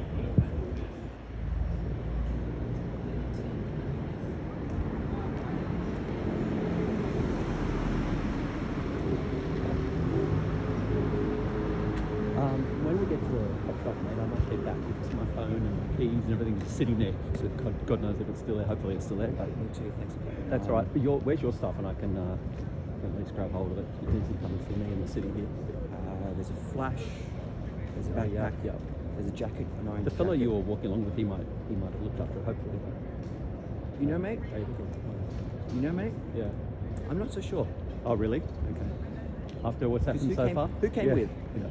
When we get to the hot shop, mate, I might head back because my phone and my keys and everything's just sitting there. So God knows if it's still there. Hopefully it's still there. Me too, thanks. That's all right. But where's your stuff? And I can at least grab hold of it. You can come and see me in the city here. There's a flash, there's a backpack, Yeah. there's a jacket, an orange The fellow jacket. you were walking along with, he might have looked after it, hopefully. You know, mate? Hey, look at- You know, mate? Yeah. I'm not so sure. Oh, really? Okay. After what's happened Who so came- far? who came Yeah. with? Yeah.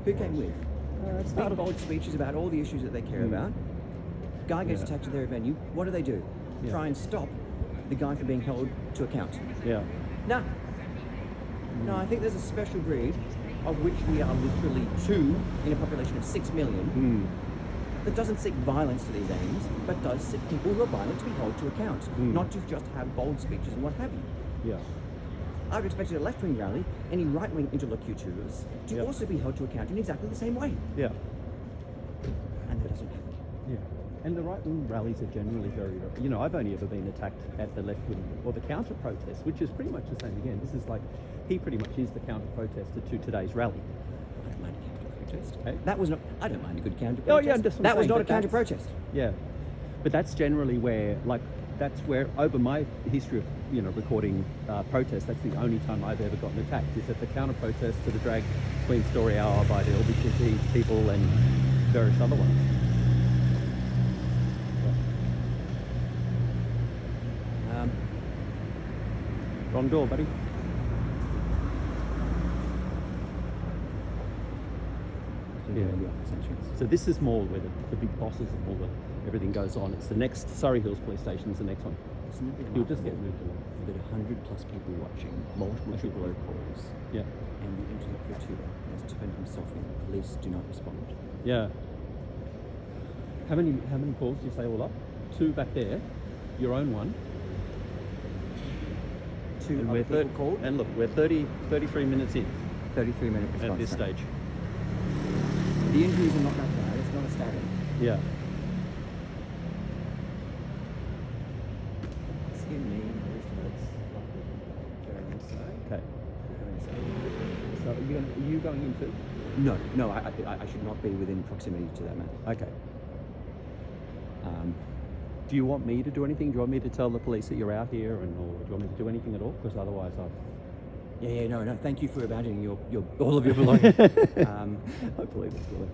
Who came with? It's Big bold speeches about all the issues that they care about. Guy gets Yeah. attacked at their venue. What do? Yeah. Try and stop the guy from being held to account. Yeah. Nah. No, I think there's a special breed, of which we are literally 2 in a population of 6 million, that doesn't seek violence to these aims, but does seek people who are violent to be held to account, not to just have bold speeches and what have you. Yeah. I would expect at a left-wing rally, any right-wing interlocutors to also be held to account in exactly the same way. Yeah. And that doesn't happen. Yeah. And the right-wing rallies are generally very, you know, I've only ever been attacked at the left-wing or the counter-protest, which is pretty much the same again. This is like, he pretty much is the counter-protester to today's rally. I don't mind a counter-protest. Hey? That was not, I don't mind a good counter-protest. Oh yeah, that's what I'm that was saying, not a but that's- counter-protest. Yeah. But that's generally where, like, that's where, over my history of, you know, recording protests, that's the only time I've ever gotten attacked, is at the counter-protest to the drag Queen Story Hour by the LGBT people and various other ones. Wrong door, buddy. Yeah. So this is more where the big bosses and all the everything goes on. It's the next Surry Hills police station is the next one. You'll just get moved along. We've got 100 plus people watching, multiple triple O calls. Yeah. And the interlocutor has turned himself in. Police do not respond. Yeah. How many calls do you say all up? 2 back there, your own one. 2 And other we're people called. And look, we're 33 minutes in 33-minute response at this time. stage. The injuries are not that bad. It's not a stabbing. Yeah. Skin me, wrist hurts. Going inside. Okay. Going inside. So are you going into? No, I should not be within proximity to that man. Okay. Do you want me to do anything? Do you want me to tell the police that you're out here, or do you want me to do anything at all? Because otherwise, No. Thank you for abandoning your all of your belongings. Hopefully this will.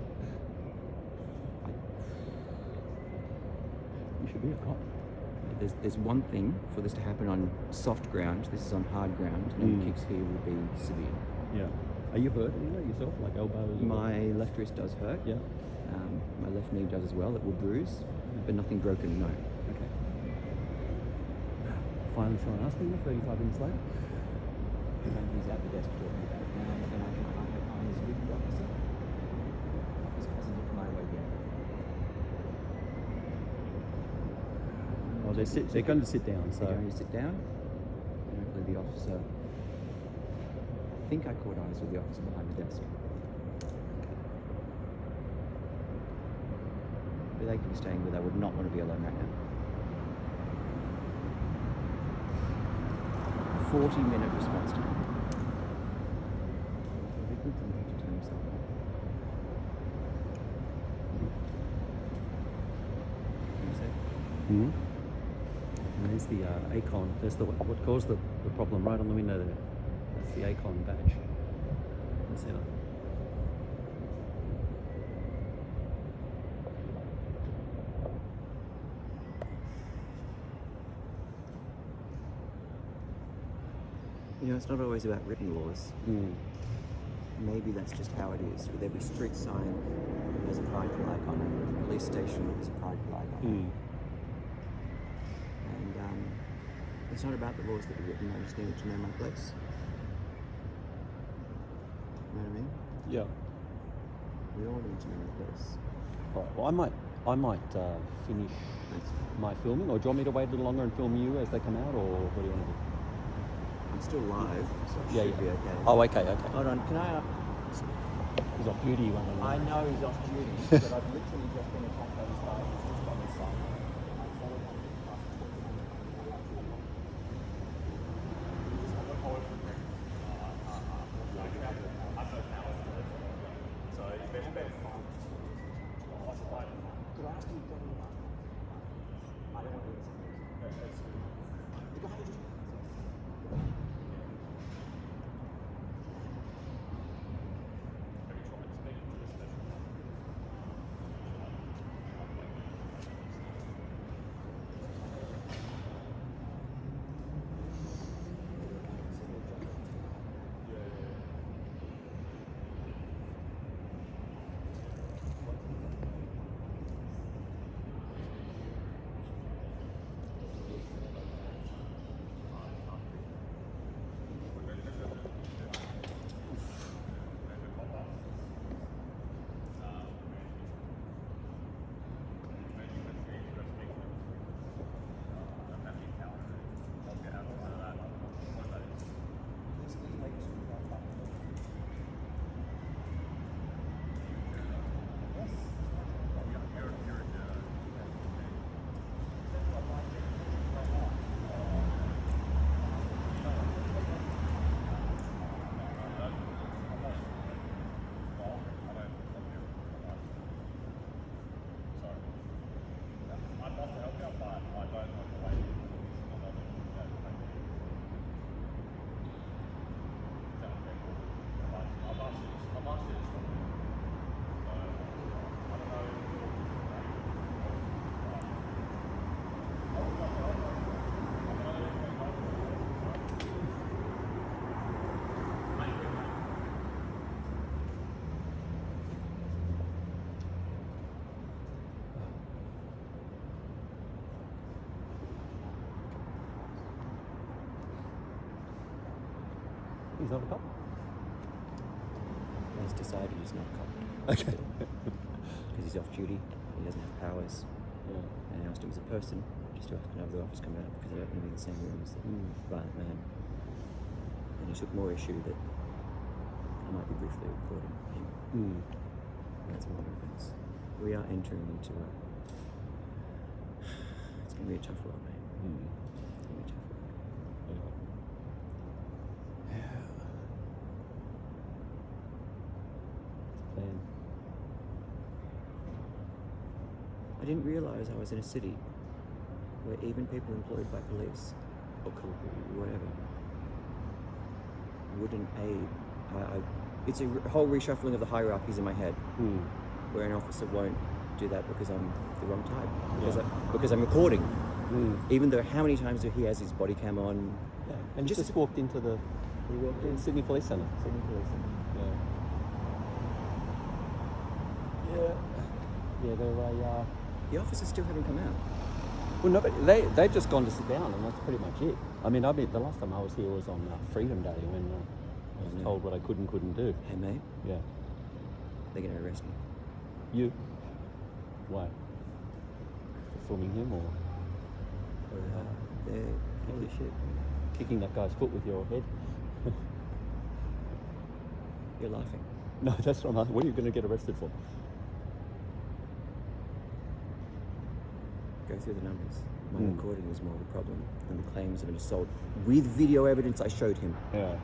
You should be a cop. There's one thing for this to happen on soft ground. This is on hard ground, and kicks here will be severe. Yeah. Are you hurt anyway yourself, like elbows? My left wrist does hurt. Yeah. My left knee does as well. It will bruise, but nothing broken, no. Okay. Finally, someone asked me 35 minutes later. And he's at the desk talking about it now, and I was with the officer. The officer hasn't looked my way yet. Well, they're going to sit down, so... They're going to sit down. And hopefully the officer... I think I caught eyes with the officer behind the desk. But they could be staying with. I would not want to be alone right now. 40-minute response time. It'd be good for him to turn himself on. And there's the ACON. There's the what caused the problem right on the window there. That's the ACON badge in the centre. You know, it's not always about written laws. Maybe that's just how it is. With every street sign, there's a pride flag on it. With the police station, there's a pride flag on it. And it's not about the laws that are written. I just need to know my place. You know what I mean? Yeah. We all need to know our place. Right. Well, I might finish my filming, or do you want me to wait a little longer and film you as they come out, or what do you want to do? I'm still live, so it should be okay. Oh, okay. Hold on, can I... He's off duty, you want to know. I know he's off duty, but I've literally just been attacked by this guy who's just on the side. I followed him past He's not a cop? He's decided he's not a cop. Okay. Because he's off duty, he doesn't have powers. Yeah. And I asked him as a person, just to have the office come out, because I don't want to be in the same room as the violent man. And he took more issue that I might be briefly recording him. That's more of an offence. We are entering into a... It's going to be a tough road, mate. It's going to be a tough road. Plan. I didn't realise I was in a city where even people employed by police or whatever wouldn't aid. It's a whole reshuffling of the hierarchies in my head, where an officer won't do that because I'm the wrong type, because I'm recording. Even though how many times he has his body cam on. Yeah. And just walked into the Sydney Police Centre. Sydney Police Centre. Yeah. Yeah, they're The officers still haven't come out. well, no, but they've just gone to sit down, and that's pretty much it. I mean, the last time I was here was on Freedom Day when I was told what I could and couldn't do. Hey, mate. Yeah. They're going to arrest me. You? Why? For filming him or? They're holy shit. Kicking that guy's foot with your head? You're laughing. No, that's not. What are you going to get arrested for? Go through the numbers. My recording was more of a problem than the claims of an assault with video evidence I showed him. Yeah.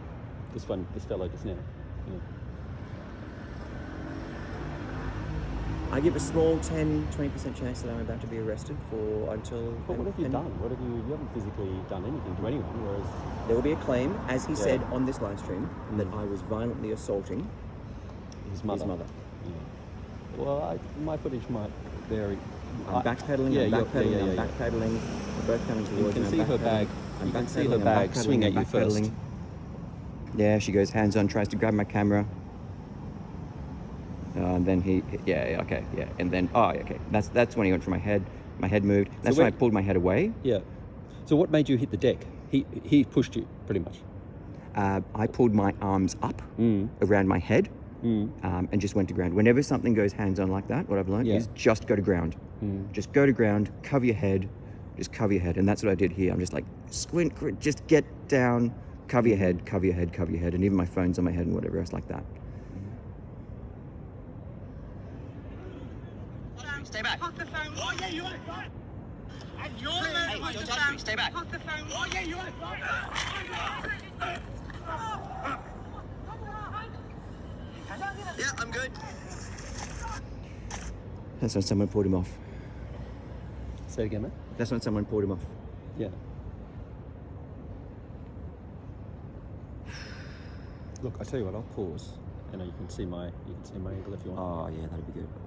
This fellow just now. Yeah. I give a small 10-20% chance that I'm about to be arrested for until... But what have you done? You haven't physically done anything to anyone, whereas... There will be a claim, as he said on this live stream, that I was violently assaulting his mother. Yeah. Well, my footage might vary. I'm backpedaling, I'm backpedaling. We're both coming towards me. You can see her bag. You can see her bag swing at you first. Yeah, she goes hands on, tries to grab my camera. And then and then, okay. That's when he went for my head. My head moved. That's when I pulled my head away. Yeah. So what made you hit the deck? He pushed you, pretty much. I pulled my arms up around my head and just went to ground. Whenever something goes hands on like that, what I've learned is just go to ground. Just go to ground, cover your head, just cover your head. And that's what I did here. I'm just like, squint, just get down, cover your head, cover your head, cover your head. And even my phone's on my head and whatever else like that. Stay back. Put the phone. Oh, yeah, you are right. And you're Hey, don't touch me. Stay back. Put the phone. Oh, yeah, you are right. Yeah, I'm good. That's when someone pulled him off. Say it again, mate? That's when someone pulled him off. Yeah. Look, I tell you what, I'll pause, and you can see my angle if you want. Oh yeah, that'd be good.